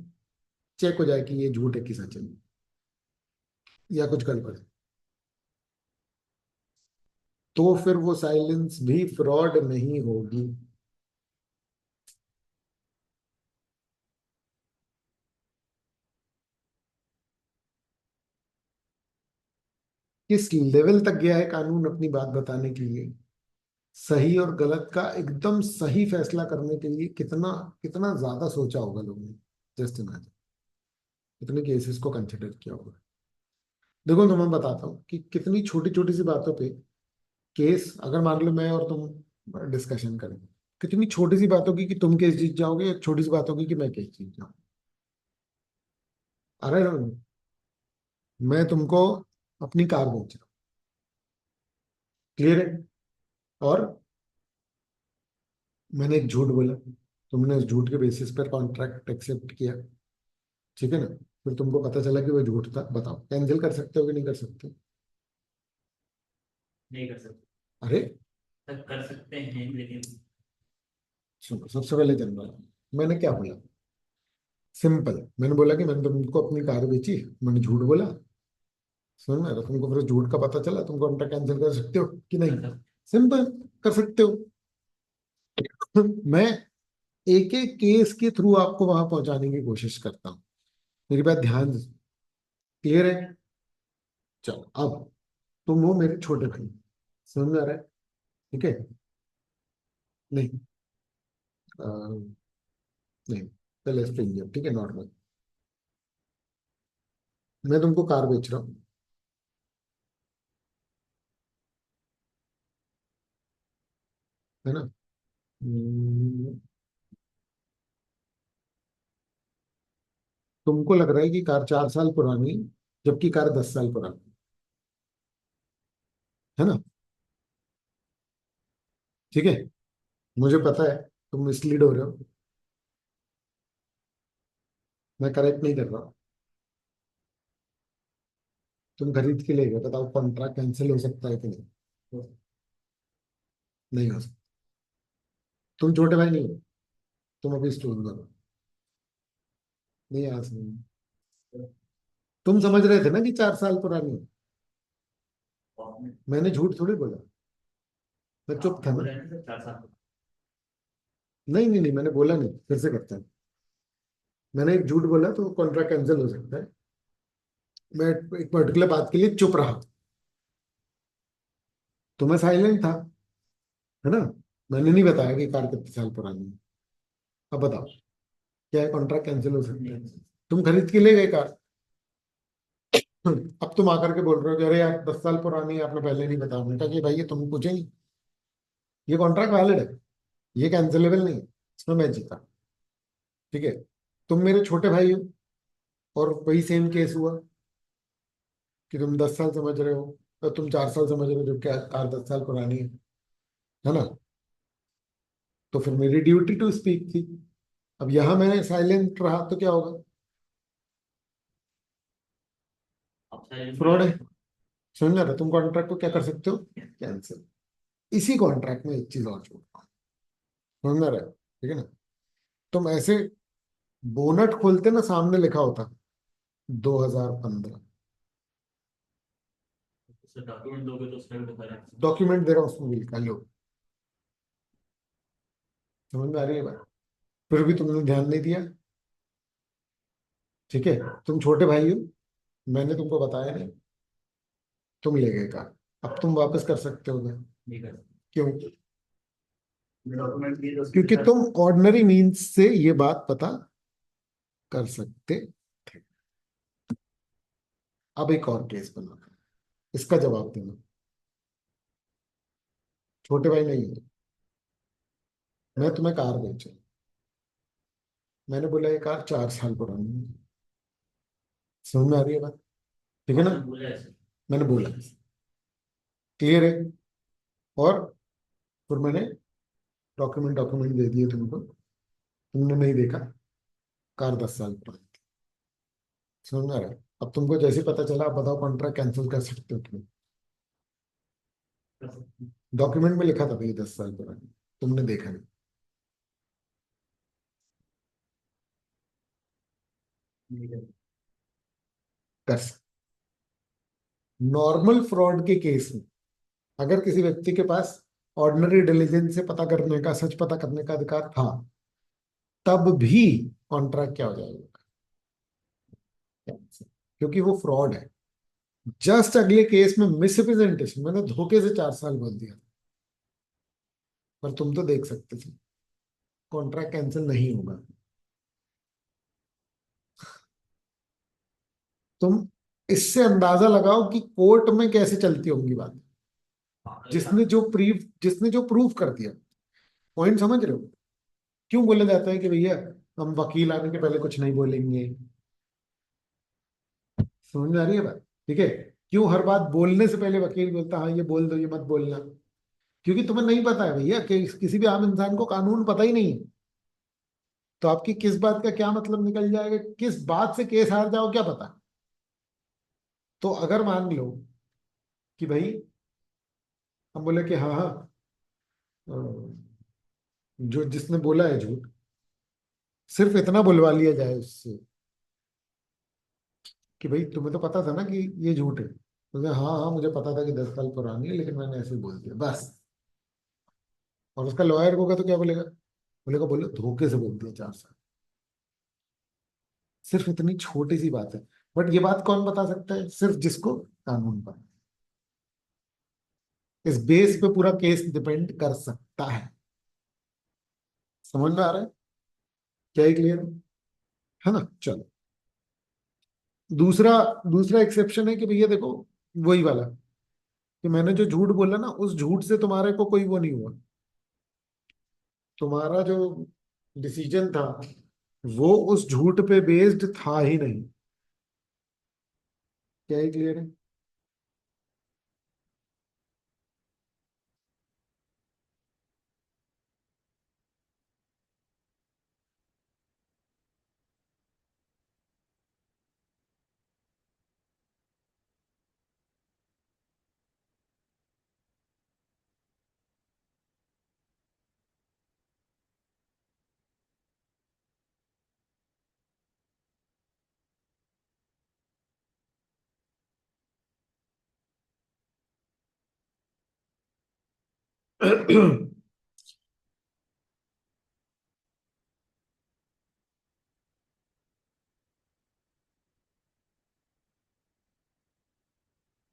चेक हो जाए कि ये झूठ है कि सच है, या कुछ गड़बड़ है। तो फिर वो साइलेंस भी फ्रॉड नहीं होगी। किस लेवल तक गया है कानून अपनी बात बताने के लिए, सही और गलत का एकदम सही फैसला करने के लिए कितना कितना ज्यादा सोचा होगा लोगों ने। जस्ट इमेजिन, कितने केसेस को कंसिडर किया होगा। देखो तो मैं बताता हूँ कि कितनी छोटी छोटी सी बातों पे केस, अगर मान लो मैं और तुम डिस्कशन करें, कितनी छोटी सी बातों की कि तुम केस जीत जाओगे, या छोटी सी बातों की कि मैं केस जीत जाऊँ। अरे मैं तुमको अपनी कार बेच रहा हूँ, क्लियर है, और मैंने एक झूठ बोला, तुमने उस झूठ के बेसिस पर कॉन्ट्रैक्ट एक्सेप्ट किया, ठीक है ना, फिर तुमको पता चला कि वो झूठ था, बताओ कैंसिल कर सकते हो कि नहीं कर सकते? नहीं कर सकते। अरे तब कर सकते हैं लेकिन सुनो, सबसे पहले जनरल मैंने क्या बोला, सिंपल, मैंने बोला कि मैंने तुमको अपनी कार बेची, मैंने झूठ बोला, सुन ना, तो तुमको फिर झूठ का पता चला, तुम कॉन्ट्रैक्ट कैंसिल कर सकते हो कि नहीं? कर सकते। सिंपल, कर सकते हो। मैं एक एक केस के थ्रू आपको वहां पहुंचाने की कोशिश करता हूँ, मेरी बात ध्यान, क्लियर है? चलो अब तुम हो मेरे छोटे भाई, समझ में आ रहा है? ठीक है। नहीं, अ, नहीं, पहले स्ट्रेंजर, ठीक है, नॉर्मल। मैं तुमको कार बेच रहा हूँ, है ना? तुमको लग रहा है कि कार 4 साल पुरानी, जबकि कार 10 साल पुरानी, है ना? ठीक है, मुझे पता है तुम मिसलीड हो रहे हो, मैं करेक्ट नहीं कर रहा हूँ। तुम खरीद के ले गए, बताओ कॉन्ट्रैक्ट कैंसिल हो सकता है कि नहीं? नहीं हो सकता। तुम छोटे भाई नहीं हो, तुम अभी स्टोर करो। नहीं आ सकता। तुम समझ रहे थे ना कि 4 साल पुरानी है। मैंने झूठ थोड़ी बोला, मैं चुप था ना। बोला है ना सर, 4 साल। नहीं नहीं नहीं, मैंने बोला नहीं, फिर से करता है। मैंने एक झूठ बोला तो कॉन्ट्रैक्ट कैंसिल हो सकता है। मैं एक पर्टिकुलर बात के लिए चुप रहा, तो मैं साइलेंट था, है ना? मैंने नहीं बताया कि कार कितने साल पुरानी है। अब बताओ, क्या है कॉन्ट्रैक्ट कैंसिल हो सकता है? तुम खरीद के ले गए कार, अब तुम आकर के बोल रहे हो कि अरे यार 10 साल पुरानी है, आपने पहले नहीं बताया। मैंने कहा कि भाई ये तुम पूछे नहीं, ये कॉन्ट्रैक्ट वैलिड है, ये कैंसिलेबल नहीं है, इसमें मैं जीता। ठीक है, तुम मेरे छोटे भाई हो, और वही सेम केस हुआ कि तुम 10 साल समझ रहे हो और तुम 4 साल समझ रहे हो, जो क्या कार 10 साल पुरानी है ना? तो फिर मेरी ड्यूटी टू स्पीक थी। अब यहां मैं साइलेंट रहा तो क्या होगा? आप साइलेंट में फ्रॉड है। रहे। समझ रहे? तुम कॉन्ट्रैक्ट को क्या कर सकते हो? कैंसिल। इसी कॉन्ट्रैक्ट में एक चीज और जोड़, समझ रहे? ठीक है ना? तुम ऐसे बोनट खोलते ना, सामने लिखा होता 2015। उससे डॉक्यूमेंट दोगे तो उसका भी तो करेंगे। डॉक्यूमेंट दे रहा हूँ, उसमें भी लिखा लो। समझ में आ रही है बात? फिर भी तुमने ध्यान नहीं दिया। ठीक है, तुम छोटे भाई हो, मैंने तुमको बताया नहीं, तुम ले गए कार। अब तुम वापस कर सकते हो क्या? ठीक है। क्यों? डॉक्यूमेंट दिए तो उसके क्योंकि साथ। तुम ऑर्डिनरी मीन्स से ये बात पता कर सकते थे। अब एक और केस बना, इसका जवाब देना। छोटे भाई नहीं हो, मैं तुम्हें कार बेचा, मैंने बोला ये कार 4 साल पुरानी है। समझ में आ रही है बात? ठीक है ना? आपने बोला ऐसे। मैंने बोला, क्लियर है? और फिर मैंने डॉक्यूमेंट डॉक्यूमेंट दे दिए तुमको, तुमने नहीं देखा, कार 10 साल पुरानी थी। समझ में आ रहा है? अब तुमको जैसे पता चला, आप बताओ कॉन्ट्रैक्ट कैंसिल कर सकते हो तुम? कर सकते हैं। डॉक्यूमेंट में लिखा था भाई 10 साल पुरानी, तुमने देखा नहीं, ठीक है। कर सकते। नॉर्मल फ्रॉड के केस में अगर किसी व्यक्ति के पास ऑर्डिनरी डिलीजेंस से पता करने का, सच पता करने का अधिकार था, तब भी कॉन्ट्रैक्ट क्या हो जाएगा? क्योंकि वो फ्रॉड है। जस्ट अगले केस में मिसरिप्रेजेंटेशन, मैंने धोखे से 4 साल बोल दिया, पर तुम तो देख सकते थे कॉन्ट्रैक्ट कैंसिल नहीं होगा। तुम इससे अंदाजा लगाओ कि कोर्ट में कैसे चलती होंगी बात। जिसने जो प्रूफ कर दिया, पॉइंट समझ रहे हो? क्यों बोला जाता है कि भैया हम वकील आने के पहले कुछ नहीं बोलेंगे? समझ में आ रही है बात? ठीक है, क्यों हर बात बोलने से पहले वकील बोलता हाँ ये बोल दो, ये मत बोलना? क्योंकि तुम्हें नहीं पता है भैया कि किसी भी आम इंसान को कानून पता ही नहीं है, तो आपकी किस बात का क्या मतलब निकल जाएगा, किस बात से केस हार जाओ क्या पता। तो अगर मान लो कि भाई हम बोले कि हाँ हाँ, अ, जो जिसने बोला है झूठ, सिर्फ इतना बुलवा लिया जाए उससे कि भाई तुम्हें तो पता था ना कि ये झूठ है, तो हाँ हाँ मुझे पता था कि 10 साल पुरानी है, लेकिन मैंने ऐसे ही बोल दिया बस। और उसका लॉयर होगा तो क्या बोलेगा? बोलेगा बोले धोखे से बोल दिया 4 साल। सिर्फ इतनी छोटी सी बात है, बट ये बात कौन बता सकता है? सिर्फ जिसको कानून पर, इस बेस पे पूरा केस डिपेंड कर सकता है। समझ में आ रहा है? क्या ही क्लियर है ना? चलो, दूसरा दूसरा एक्सेप्शन है कि भैया देखो, वही वाला कि मैंने जो झूठ बोला ना, उस झूठ से तुम्हारे को कोई वो नहीं हुआ, तुम्हारा जो डिसीजन था वो उस झूठ पे बेस्ड था ही नहीं। क्या ही क्लियर है?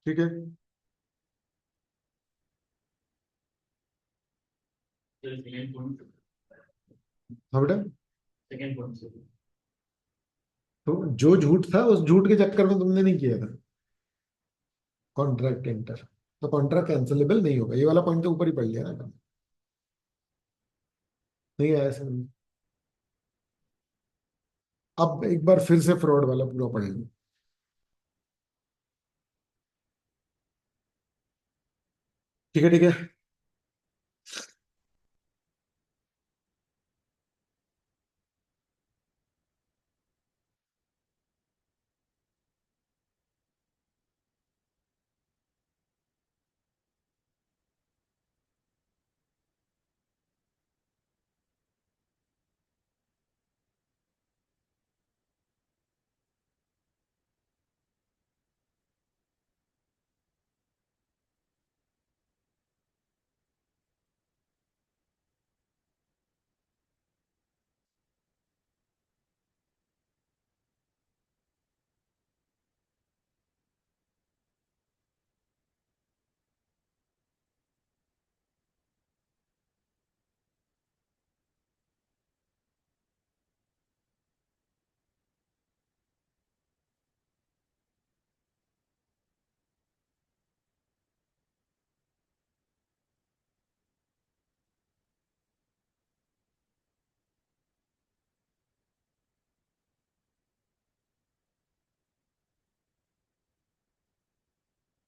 ठीक है। सेकंड पॉइंट, हाँ बेटा, सेकंड पॉइंट से तो जो झूठ था उस झूठ के चक्कर में तुमने नहीं किया था कॉन्ट्रैक्ट एंटर, तो कॉन्ट्रैक्ट कैंसिलेबल नहीं होगा। ये वाला पॉइंट तो ऊपर ही पड़ गया ना, नहीं आया समझ? अब एक बार फिर से फ्रॉड वाला पूरा पढ़ेंगे। ठीक है, ठीक है।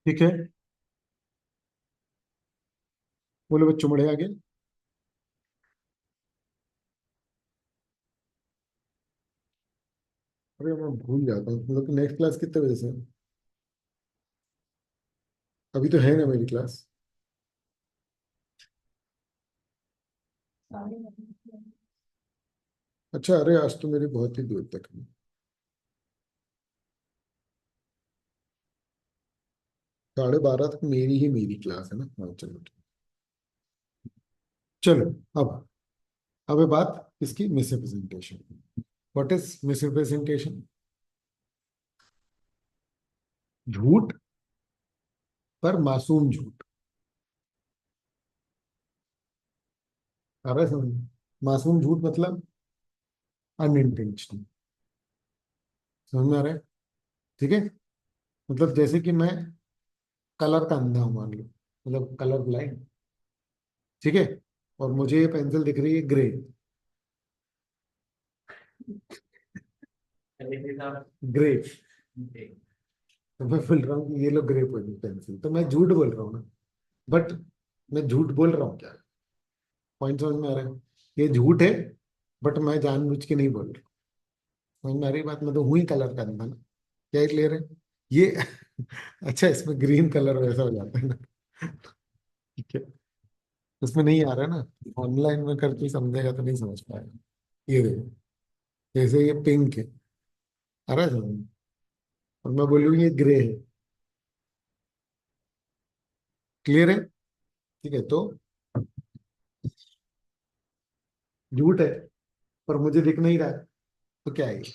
ठीक है, बोलो बच्चों, बढ़े आगे। अरे मैं भूल जाता हूँ, मतलब नेक्स्ट क्लास कितने बजे से है? अभी तो है ना मेरी क्लास? अच्छा, अरे आज तो मेरी बहुत ही दूर तक है। 12:30 तक मेरी क्लास है ना। हाँ चलो ठीक। चलो, अब है बात इसकी मिसरिप्रेजेंटेशन। What is misrepresentation? झूठ, पर मासूम झूठ। आ रहा है समझ में? मासूम झूठ मतलब अनइंटेंशनल। समझ में आ रहा है? ठीक है। मतलब जैसे कि मैं कलर का अंधा हूं, मान लो, मतलब कलर ब्लाइंड। ठीक है, और मुझे ये पेंसिल दिख रही है ग्रे। पहले था। ग्रे, तो मैं बोल रहा हूँ कि ये लो ग्रे पेंसिल, तो मैं झूठ बोल रहा हूँ ना। बट मैं झूठ बोल रहा हूँ क्या? पॉइंट समझ में आ रहा है? ये झूठ है, बट मैं जानबूझ के नहीं बोल रहा। समझ में आ रही बात? मैं तो हूँ ही कलर का अंधा ना। क्या क्लियर है ये? अच्छा, इसमें ग्रीन कलर वैसा हो जाता है ना। ठीक है, उसमें नहीं आ रहा है ना, ऑनलाइन में करके समझेगा तो नहीं समझ पाएगा। ये देखो, जैसे ये पिंक है, आ रहा है समझ में? और मैं बोलूँ ये ग्रे है। क्लियर है? ठीक है, तो झूठ है पर मुझे दिख नहीं रहा है, तो क्या है ये?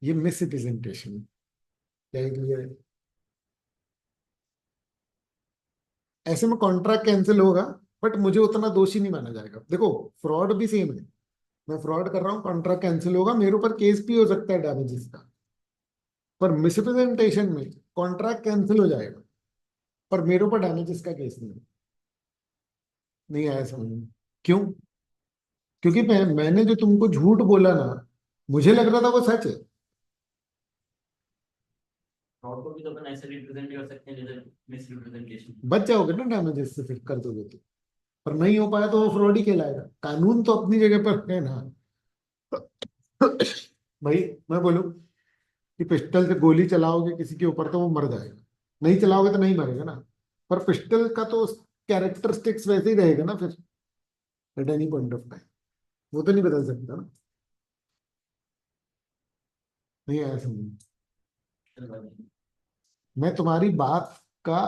ये मिस रिप्रेजेंटेशन है। क्या ये क्लियर है? ऐसे में कॉन्ट्रैक्ट कैंसिल होगा, बट मुझे उतना दोषी नहीं माना जाएगा। देखो, फ्रॉड भी सेम है। मैं फ्रॉड कर रहा हूँ, कॉन्ट्रैक्ट कैंसिल होगा, मेरे ऊपर केस भी हो सकता है डैमेजेस का। पर मिसरिप्रेजेंटेशन में कॉन्ट्रैक्ट कैंसिल हो जाएगा, पर मेरे ऊपर डैमेजेस का केस नहीं है। नहीं आया समझ में? क्यों? क्योंकि मैंने जो तुमको झूठ बोला ना, मुझे लग रहा था वो सच है। फ्रॉड को भी तो अपन ऐसे रिप्रेजेंट कर सकते हैं जैसे मिस रिप्रेजेंटेशन। बच जाओगे ना डैमेजेस से, फिर कर दोगे तो। पर नहीं हो पाया तो वो फ्रॉड ही कहलाएगा। कानून तो अपनी जगह पर है ना। भाई, मैं बोलूं कि पिस्टल से गोली चलाओगे किसी के ऊपर तो वो मर जाएगा, नहीं चलाओगे तो नहीं मरेगा ना। पर पिस्टल का तो कैरेक्टरिस्टिक्स वैसे ही रहेगा ना फिर, at any point of time. वो तो नहीं बदल सकता ना। नहीं आया समझ? मैं तुम्हारी बात का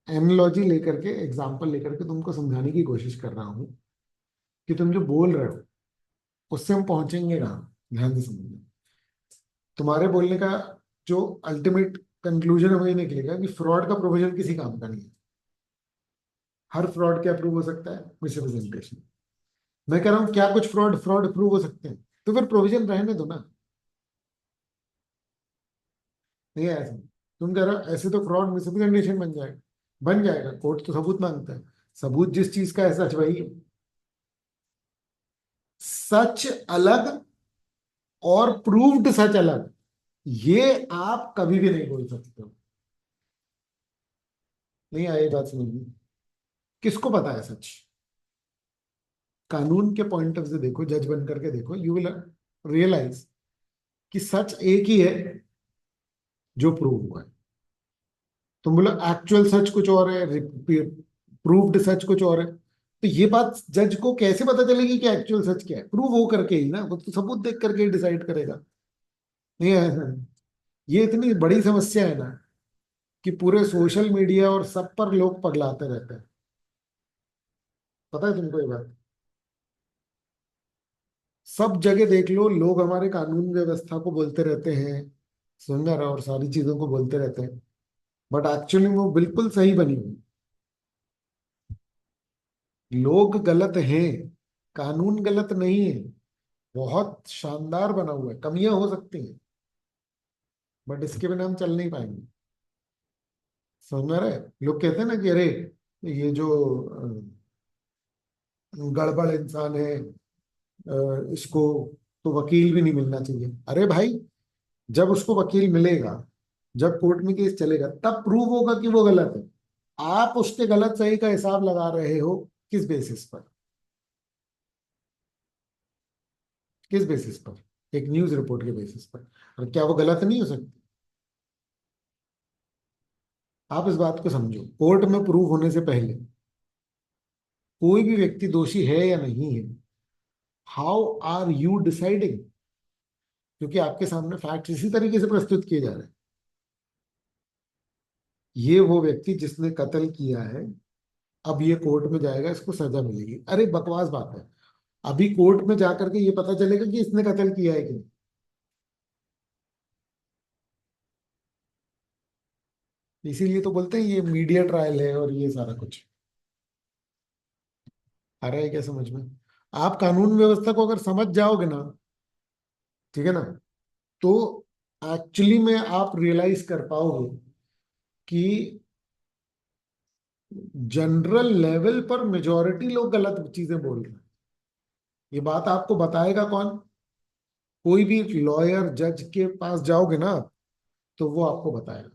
एनालॉजी लेकर के, एग्जाम्पल लेकर के तुमको समझाने की कोशिश कर रहा हूँ कि तुम जो बोल रहे हो उससे हम पहुंचेंगे कहाँ। ध्यान से समझना। तुम्हारे बोलने का जो अल्टीमेट कंक्लूजन है वही निकलेगा कि फ्रॉड का प्रोविजन किसी काम का नहीं है। हर फ्रॉड क्या प्रूव हो सकता है? मिसरिप्रेजेंटेशन। मैं कह रहा हूँ क्या कुछ फ्रॉड फ्रॉड प्रूव हो सकते हैं, तो फिर प्रोविजन रहने दो ना। नहीं है ऐसा? तुम कह रहे हो ऐसे तो फ्रॉड मिसरिप्रेजेंटेशन बन जाएगा। बन जाएगा, कोर्ट तो सबूत मांगता है। सबूत जिस चीज का है सच वही है। सच अलग और प्रूव्ड सच अलग, ये आप कभी भी नहीं बोल सकते हो। नहीं आई बात समझ में? किसको पता है सच? कानून के पॉइंट ऑफ व्यू देखो, जज बन करके देखो, यू विल रियलाइज कि सच एक ही है जो प्रूव हुआ है। तुम बोलो एक्चुअल सच कुछ और है, प्रूव्ड सच कुछ और है। तो ये बात जज को कैसे पता चलेगी कि एक्चुअल सच क्या है? प्रूव हो करके ही ना, वो तो सबूत देख करके ही डिसाइड करेगा। नहीं है? ये इतनी बड़ी समस्या है ना कि पूरे सोशल मीडिया और सब पर लोग पगलाते रहते हैं। पता है तुमको ये बात? सब जगह देख लो, लोग हमारे कानून व्यवस्था को बोलते रहते हैं, सुंदर और सारी चीजों को बोलते रहते हैं, बट एक्चुअली वो बिल्कुल सही बनी हुई। लोग गलत हैं, कानून गलत नहीं है। बहुत शानदार बना हुआ है, कमियां हो सकती हैं, बट इसके बिना हम चल नहीं पाएंगे। समझ में आ रहा है? लोग कहते हैं ना कि अरे ये जो गड़बड़ इंसान है, इसको तो वकील भी नहीं मिलना चाहिए। अरे भाई, जब उसको वकील मिलेगा, जब कोर्ट में केस चलेगा, तब प्रूव होगा कि वो गलत है। आप उसके गलत सही का हिसाब लगा रहे हो किस बेसिस पर? किस बेसिस पर? एक न्यूज रिपोर्ट के बेसिस पर। और क्या वो गलत नहीं हो सकती? आप इस बात को समझो, कोर्ट में प्रूव होने से पहले कोई भी व्यक्ति दोषी है या नहीं है, हाउ आर यू डिसाइडिंग? क्योंकि आपके सामने फैक्ट इसी तरीके से प्रस्तुत किए जा रहे हैं। ये वो व्यक्ति जिसने कत्ल किया है, अब ये कोर्ट में जाएगा, इसको सजा मिलेगी। अरे बकवास बात है। अभी कोर्ट में जाकर के ये पता चलेगा कि इसने कत्ल किया है कि नहीं। इसीलिए तो बोलते हैं ये मीडिया ट्रायल है और ये सारा कुछ। आ रहा है क्या समझ में? आप कानून व्यवस्था को अगर समझ जाओगे ना, ठीक है ना, तो एक्चुअली में आप रियलाइज कर पाओगे कि जनरल लेवल पर मेजॉरिटी लोग गलत चीजें बोल रहे हैं। ये बात आपको बताएगा कौन? कोई भी लॉयर जज के पास जाओगे ना, तो वो आपको बताएगा।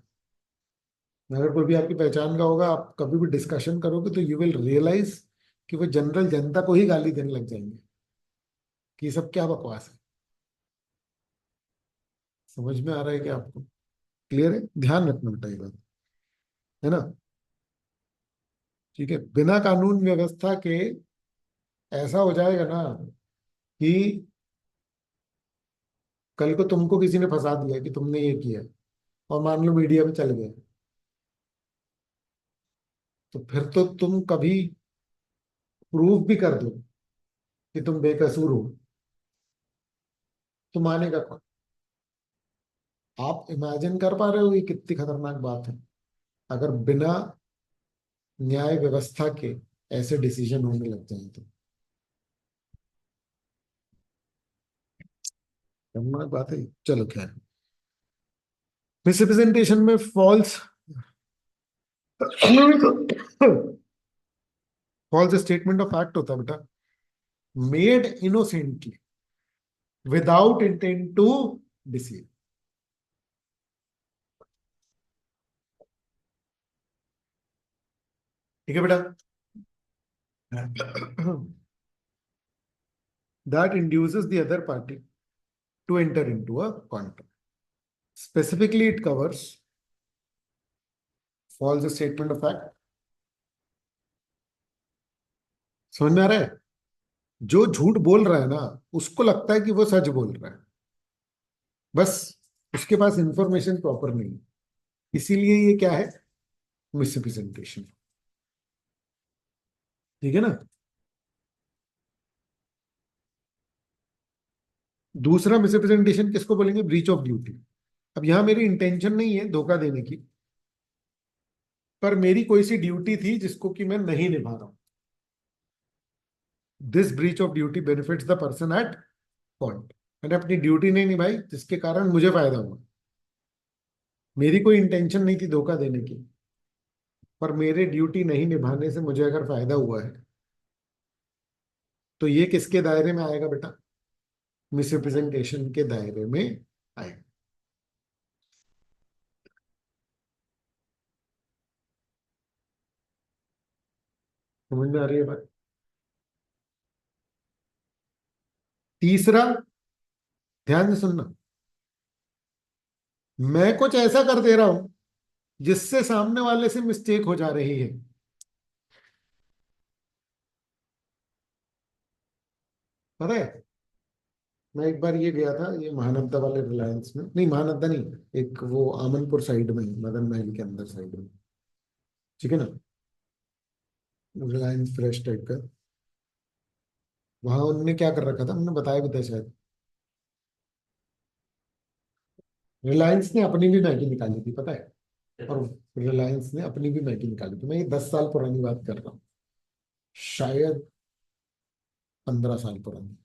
अगर कोई भी आपकी पहचान का होगा, आप कभी भी डिस्कशन करोगे तो यू विल रियलाइज कि वो जनरल जनता को ही गाली देने लग जाएंगे कि ये सब क्या बकवास है। समझ में आ रहा है कि आपको? क्लियर है? ध्यान रखना बेटा ये बात, है ना? ठीक है, बिना कानून व्यवस्था के ऐसा हो जाएगा ना कि कल को तुमको किसी ने फंसा दिया कि तुमने ये किया, और मान लो मीडिया में चल गए, तो फिर तो तुम कभी प्रूव भी कर दो कि तुम बेकसूर हो, तो मानेगा कौन? आप इमेजिन कर पा रहे हो ये कितनी खतरनाक बात है, अगर बिना न्याय व्यवस्था के ऐसे डिसीजन होने लग जाए तो। खतरनाक बात है। चलो खैर, मिसरिप्रेजेंटेशन में false false statement of fact होता है बेटा, made innocently without intent to deceive. ठीक है बेटा। that induces the other party to enter into a contract. Specifically, it covers false statement of fact. समझ में आ रहा है? जो झूठ बोल रहा है ना, उसको लगता है कि वो सच बोल रहा है, बस उसके पास इंफॉर्मेशन प्रॉपर नहीं है, इसीलिए ये क्या है, मिसरिप्रेजेंटेशन। ठीक है ना। दूसरा मिसरिप्रेजेंटेशन किसको बोलेंगे, ब्रीच ऑफ ड्यूटी। अब यहां मेरी इंटेंशन नहीं है धोखा देने की, पर मेरी कोई सी ड्यूटी थी जिसको कि मैं नहीं निभा रहा हूं। This breach of duty benefits the person at point. मैंने अपनी ड्यूटी नहीं निभाई जिसके कारण मुझे फायदा हुआ, मेरी कोई इंटेंशन नहीं थी धोखा देने की, पर मेरे ड्यूटी नहीं निभाने से मुझे अगर फायदा हुआ है तो ये किसके दायरे में आएगा बेटा, मिसरिप्रेजेंटेशन के दायरे में आएगा। समझ में आ रही है बात। तीसरा, ध्यान से सुनना, मैं कुछ ऐसा कर दे रहा हूं जिससे सामने वाले से मिस्टेक हो जा रही है। पता है, मैं एक बार ये गया था, ये महानंदा वाले रिलायंस में, नहीं महानंदा नहीं, एक वो आमनपुर साइड में, मदन महल के अंदर साइड में, ठीक है ना, रिलायंस फ्रेश टाइप का। वहां उनने क्या कर रखा था, हमने बताया भी था शायद, रिलायंस ने अपनी भी मैगी निकाली थी, पता है। और रिलायंस ने अपनी भी मैगी निकाली थी, मैं ये 10 साल पुरानी बात कर रहा हूँ, शायद 15 साल पुरानी।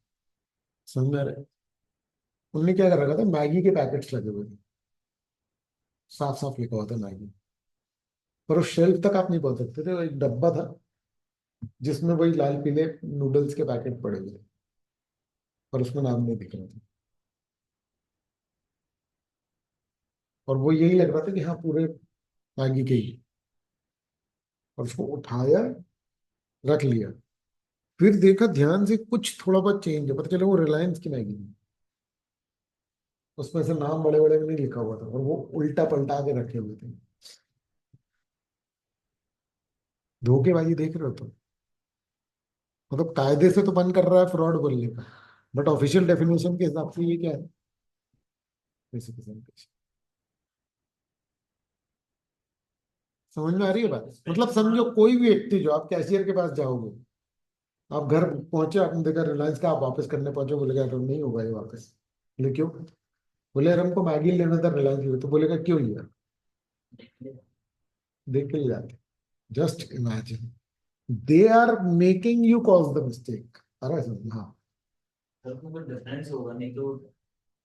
समझ में आ रहा है? उनने क्या कर रखा था, मैगी के पैकेट्स लगे हुए थे, साफ साफ लिखा हुआ था मैगी, पर उस शेल्फ तक आप नहीं पहुंच सकते थे, वो एक डब्बा था जिसमें वही लाल पीले नूडल्स के पैकेट पड़े हुए थे, और उसमें नाम नहीं दिख रहा था, और वो यही लग रहा था कि हाँ पूरे मैगी के ही, और उसको उठाया, रख लिया, फिर देखा ध्यान से कुछ थोड़ा बहुत चेंज है, पता चला वो रिलायंस की मैगी थी, उसमें से नाम बड़े बड़े में नहीं लिखा हुआ था, और वो उल्टा पलटा के रखे हुए थे। धोखेबाजी देख रहे हो तो, मतलब कायदे से तो बंद कर रहा है फ्रॉड बोलने का, बट ऑफिशियल डेफिनेशन के हिसाब से ये क्या है, मिसरिप्रेजेंटेशन। समझ में आ रही है बात, मतलब समझो कोई भी व्यक्ति, जो आप कैशियर के पास जाओगे, आप घर पहुंचे, आपने देखा रिलायंस का, आप वापस करने पहुंचे, बोलेगा यार नहीं होगा ये वापस। बोले क्यों? बोले यार हमको मैगी लेना था रिलायंस की, तो बोलेगा क्यों लिया, देख के ले जाते। Just imagine, they are making you cause the mistake. अरे समझ, हाँ। सर को कोई डिफरेंस होगा, नहीं तो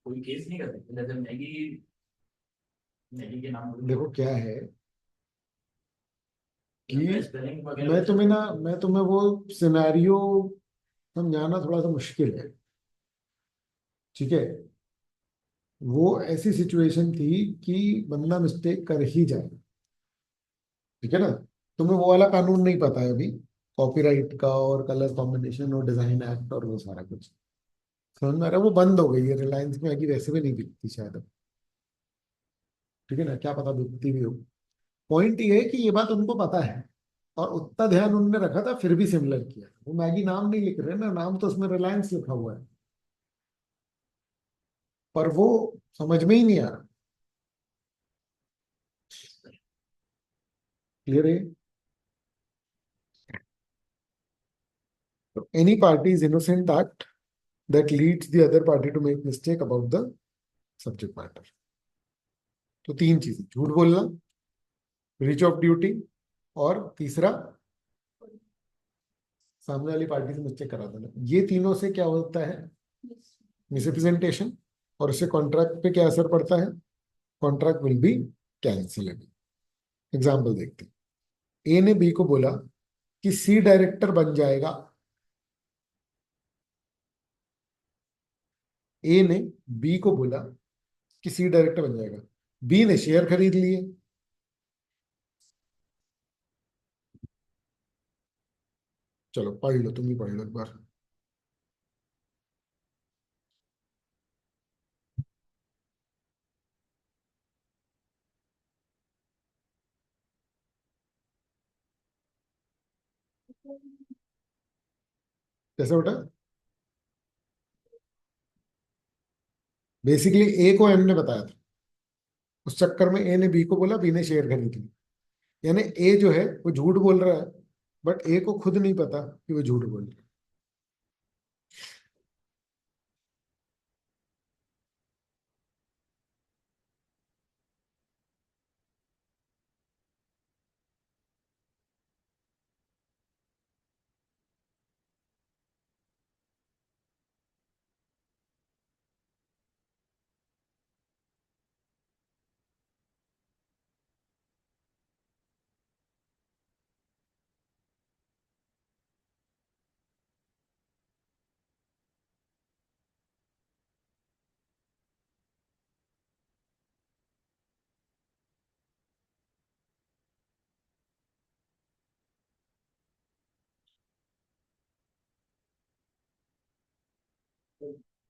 कोई केस नहीं कर सकते। जैसे मैगी, मैगी के नाम देखो क्या है कि स्पेलिंग वगैरह मैं कुछ तुम्हें ना, अलग होगा। मैं तुम्हें वो सिनेरियो समझाना थोड़ा सा मुश्किल है, ठीक है। वो ऐसी सिचुएशन थी कि बंदा मिस्टेक कर ही जाए, ठीक है ना। तुम्हें वो वाला कानून नहीं पता है अभी, कॉपीराइट का और कलर कॉम्बिनेशन और डिजाइन एक्ट और वो सारा कुछ। समझ में आ रहा है? वो बंद हो गई है, रिलायंस में आगे वैसे भी नहीं बिकती शायद अब, ठीक है ना, क्या पता बिकती भी हो। पॉइंट ये है कि ये बात उनको पता है, और उतना ध्यान उनने रखा था, फिर भी सिमिलर किया। वो मैगी नाम नहीं लिख रहे ना, नाम तो उसमें रिलायंस लिखा हुआ है, पर वो समझ में ही नहीं आ रहा। क्लियर है? Any party is innocent act that leads the other party to make mistake about the subject matter. तो तीन चीजें, झूठ बोलना, ब्रीच ऑफ ड्यूटी, और तीसरा सामने वाली पार्टी से मिस्टेक करा देना। ये तीनों से क्या होता है? मिसरिप्रेजेंटेशन। और उससे कॉन्ट्रैक्ट पे क्या असर पड़ता है? Contract will be cancellable. Example देखते हैं। ए ने बी को बोला कि सी डायरेक्टर बन जाएगा। ए ने बी को बोला कि सी डायरेक्टर बन जाएगा। बी ने शेयर खरीद लिए। चलो पढ़ लो, तुम ही पढ़ लो एक बार। कैसे उठा? बेसिकली ए को एम ने बताया था, उस चक्कर में ए ने बी को बोला, बी ने शेयर खरीद ली। यानी ए जो है वो झूठ बोल रहा है, बट ए को खुद नहीं पता कि वो झूठ बोल रहा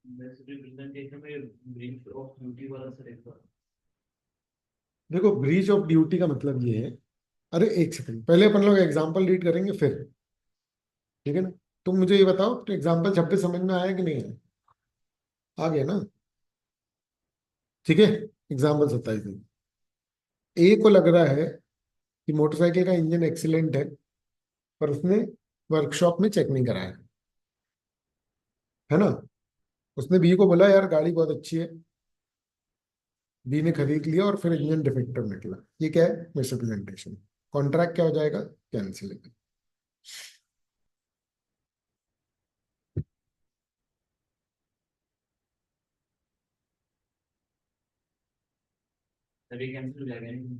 रिप्रेजेंटेशन में ब्रीच ऑफ ड्यूटी वाला सर एक बार। है। देखो, ब्रीच ऑफ ड्यूटी का मतलब ये है, अरे एक सेकंड, पहले अपन लोग एग्जाम्पल रीड करेंगे फिर, ठीक है ना? तुम मुझे ये बताओ, तो एग्जाम्पल 26 समझ में आया कि नहीं आया? आ गया ना? ठीक है। एग्जाम्पल 27 में ए को लग रहा है कि मोटरसाइकिल का इंजन एक्सीलेंट है, पर उसने वर्कशॉप में चेक नहीं कराया, है ना? उसने बी को बोला यार गाड़ी बहुत अच्छी है। बी ने खरीद लिया और फिर इंजन डिफेक्टिव निकला। ये क्या है? मिसरिप्रेजेंटेशन। कॉन्ट्रैक्ट क्या हो जाएगा? कैंसिल। तभी कैंसिल हो जाएगा नहीं।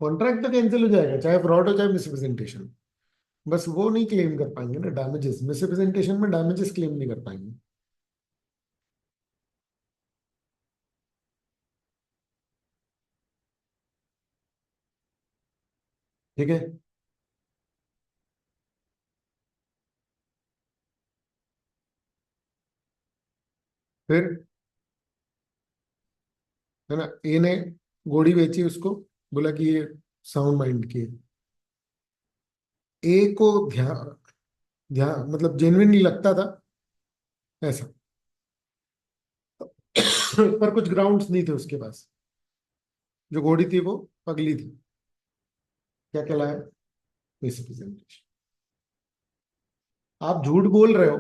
कॉन्ट्रैक्ट तो कैंसिल हो जाएगा, चाहे फ्रॉड हो चाहे मिसरिप्रेजेंटेशन। बस वो नहीं क्लेम कर पाएंगे ना डैमेजेस, मिसरिप्रेजेंटेशन में डैमेजेस क्लेम नहीं कर पाएंगे। ठीक है। फिर, है ना, ए ने घोड़ी बेची उसको, बोला कि ये साउंड माइंड की है। ए को ध्यान ध्यान मतलब जेन्युइनली लगता था ऐसा, पर कुछ ग्राउंड्स नहीं थे उसके पास। जो घोड़ी थी वो पगली थी। क्या कहलाया? मिसरिप्रेजेंटेशन। आप झूठ बोल रहे हो,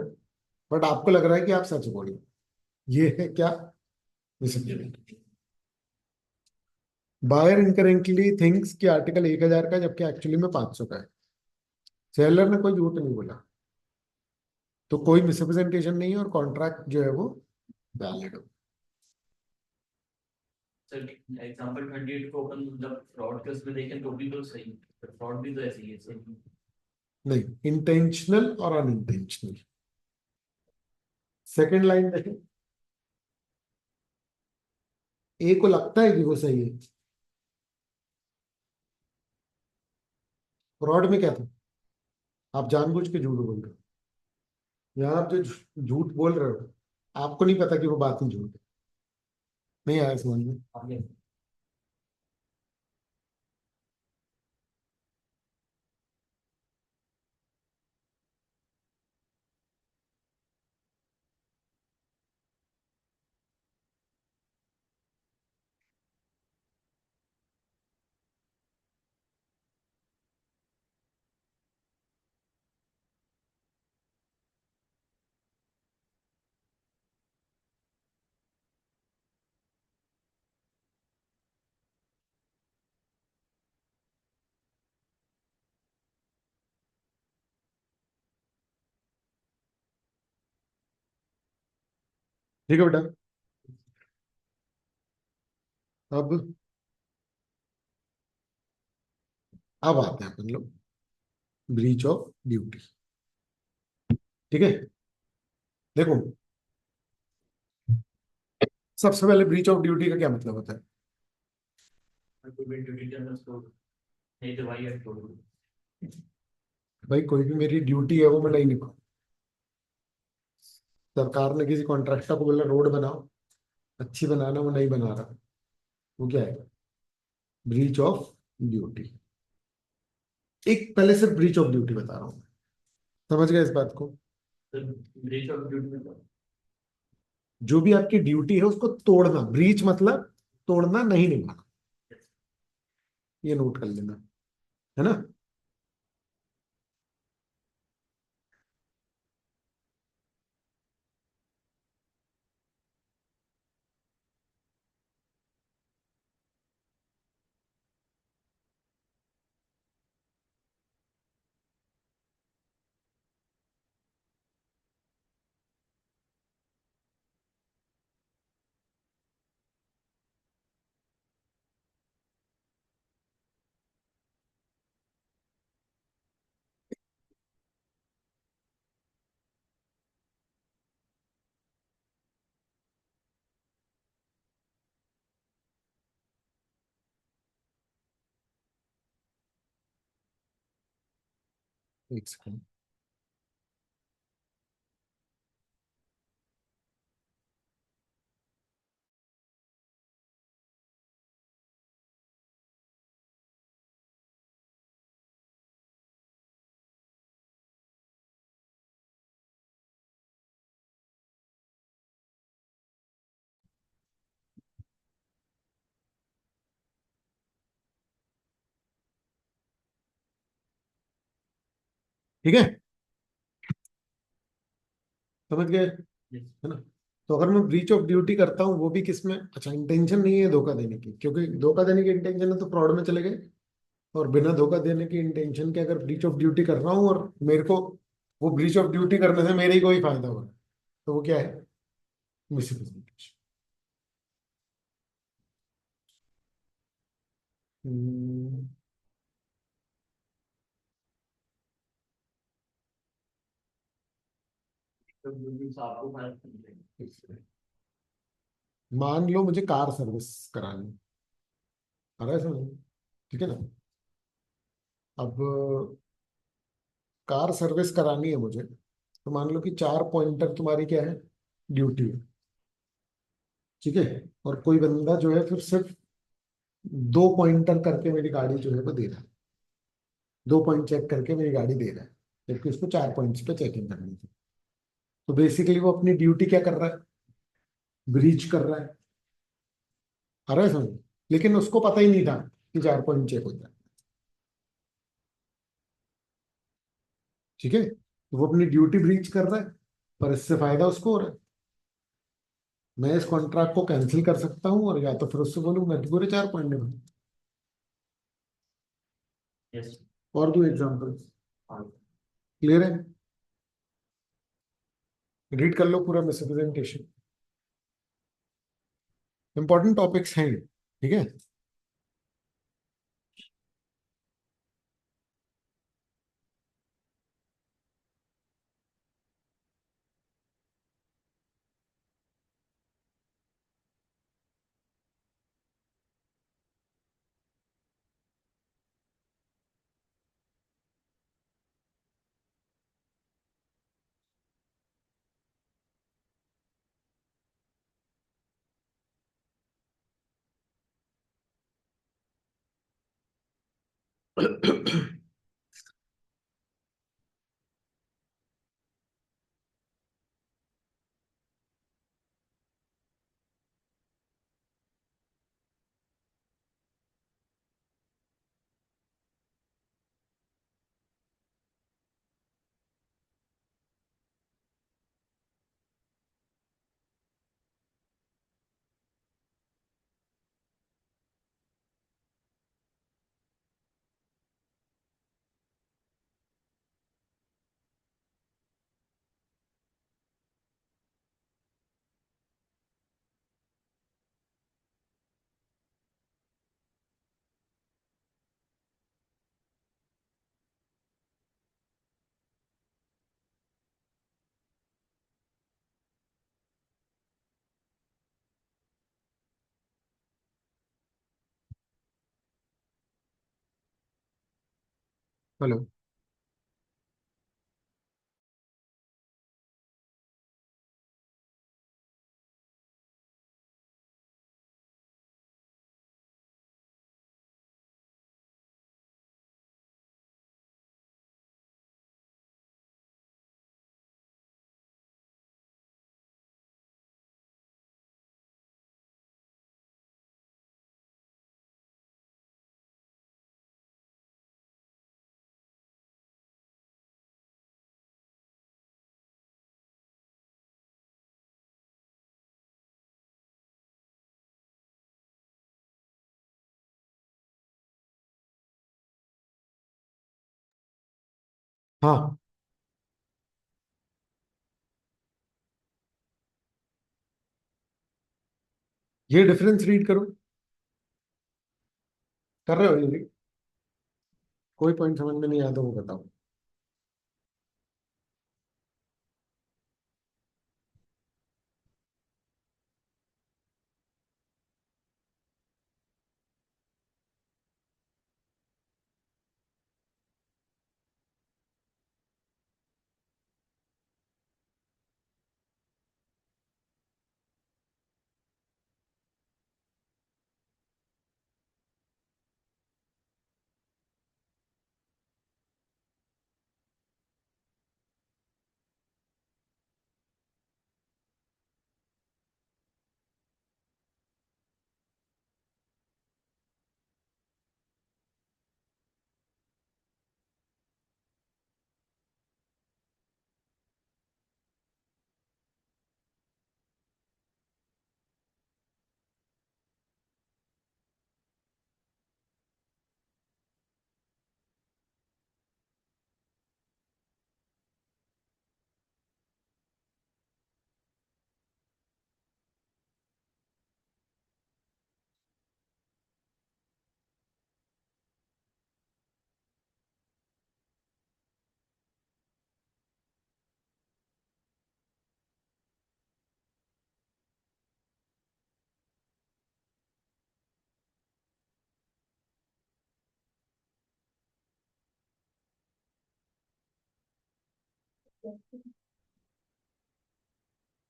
बट आपको लग रहा है कि आप सच बोल रहे हो। ये है क्या? मिसरिप्रेजेंटेशन। बायर इनकरेक्टली थिंक्स कि आर्टिकल 1000 का, जबकि एक्चुअली में 500 का है। सेलर ने कोई झूठ नहीं बोला, तो कोई मिसरिप्रेजेंटेशन नहीं है, और कॉन्ट्रैक्ट जो है वो वैलिड हो। सर एग्जांपल 28 को अपन मतलब फ्रॉड केस में देखें तो भी तो सही, फ्रॉड भी तो ऐसे ही है सही। नहीं, इंटेंशनल और अनइंटेंशनल। सेकेंड लाइन देखें। ए को लगता है कि वो सही है। फ्रॉड में क्या था? आप जानबूझ के झूठ बोल रहे हो। यहाँ आप जो झूठ बोल रहे हो, आपको नहीं पता कि वो बात ही झूठ है। नहीं आया समझ में? आगे ठीक है बेटा। अब अब आते हैं अपन लोग ब्रीच ऑफ ड्यूटी। ठीक है, देखो सबसे पहले ब्रीच ऑफ ड्यूटी का क्या मतलब होता है? कोई भी ड्यूटी के अंदर उसको नहीं तो भाई आपको भाई कोई भी मेरी ड्यूटी है वो मैं नहीं निभाऊं। सरकार ने किसी कॉन्ट्रैक्टर को बोला रोड बनाओ, अच्छी बनाना, वो नहीं बना रहा, वो क्या है? Breach of duty. एक पहले सिर्फ ब्रीच ऑफ ड्यूटी बता रहा हूं, समझ गए इस बात को? ब्रीच ऑफ ड्यूटी में जो भी आपकी ड्यूटी है उसको तोड़ना, ब्रीच मतलब तोड़ना, नहीं निभाना, ये नोट कर लेना, है ना? एक सेकंड। ठीक है, समझ गए, है ना? तो अगर मैं ब्रीच ऑफ ड्यूटी करता हूँ वो भी किस में, अच्छा इंटेंशन नहीं है धोखा देने की, क्योंकि धोखा देने की इंटेंशन है तो फ्रॉड में चले गए। और बिना धोखा देने की इंटेंशन के अगर ब्रीच ऑफ ड्यूटी कर रहा हूँ और मेरे को वो ब्रीच ऑफ ड्यूटी करने से मेरे ही कोई फायदा हो रहा है, तो वो क्या है? मिसरिप्रेजेंटेशन। हम्म, तो ड्यूटी आपको फाइल करनी मान लो मुझे कार सर्विस करानी है, आ रहा है समझ? ठीक है ना? अब कार सर्विस करानी है मुझे, तो मान लो कि 4 पॉइंटर तुम्हारी क्या है, ड्यूटी है। ठीक है, और कोई बंदा जो है फिर सिर्फ 2 पॉइंटर करके मेरी गाड़ी जो है वो दे रहा है, 2 पॉइंट चेक करके मेरी गाड़ी दे रहा है, जबकि उसको 4 पॉइंट्स पे चेकिंग करनी थी। तो बेसिकली वो अपनी ड्यूटी क्या कर रहा है? ब्रीच कर रहा है। आ रहा है समझ? लेकिन उसको पता ही नहीं था कि 4 पॉइंट चेक होता है। ठीक है, तो वो अपनी ड्यूटी ब्रीच कर रहा है, पर इससे फायदा उसको हो रहा है। मैं इस कॉन्ट्रैक्ट को कैंसिल कर सकता हूँ, और या तो फिर उससे बोलूँ मैं तो पूरे 4 पॉइंट निभाऊं। यस और दो एग्जाम्पल, क्लियर है? रीड कर लो पूरा मिसरिप्रेजेंटेशन, इंपॉर्टेंट टॉपिक्स हैं, ठीक है? हेलो। हाँ, ये डिफरेंस रीड करो। कर रहे हो ये read? कोई पॉइंट समझ में नहीं आता वो बताओ।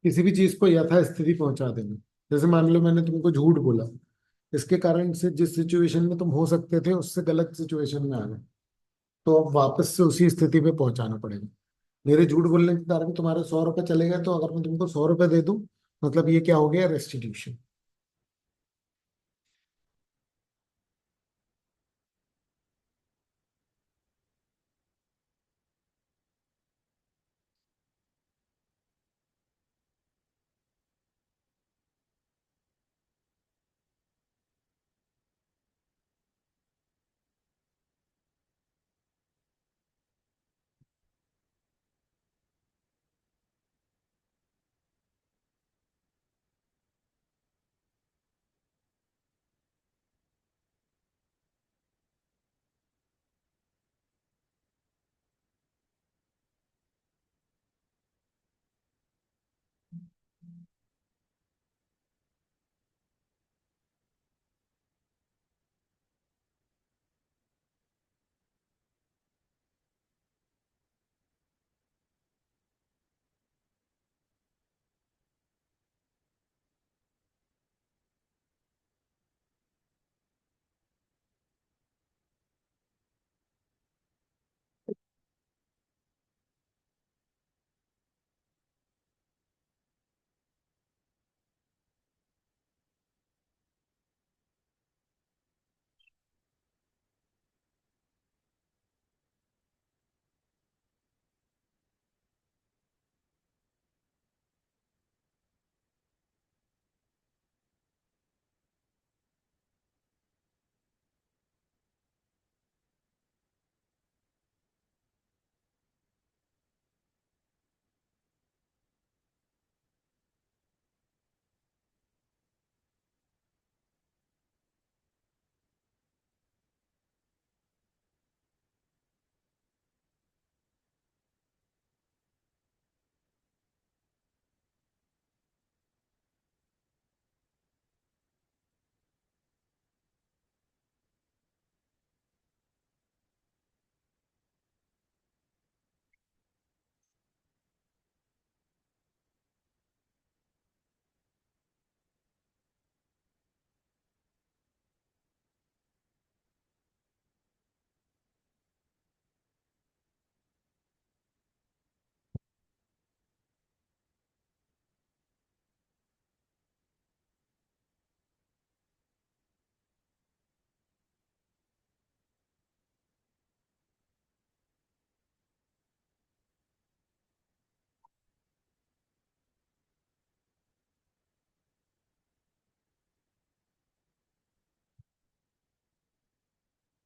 किसी भी चीज को यथास्थिति पहुंचा देना। जैसे मान लो मैंने तुमको झूठ बोला, इसके कारण से जिस सिचुएशन में तुम हो सकते थे उससे गलत सिचुएशन में आ गए, तो अब वापस से उसी स्थिति पे पहुंचाना पड़ेगा। मेरे झूठ बोलने के कारण तुम्हारे 100 रुपए चले गए, तो अगर मैं तुमको 100 रुपए दे दूं, मतलब ये क्या हो गया? रेस्टिट्यूशन।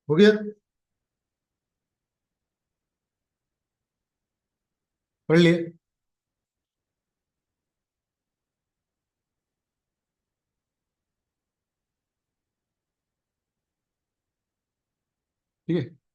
हो गया? पढ़ लिए? ठीक है।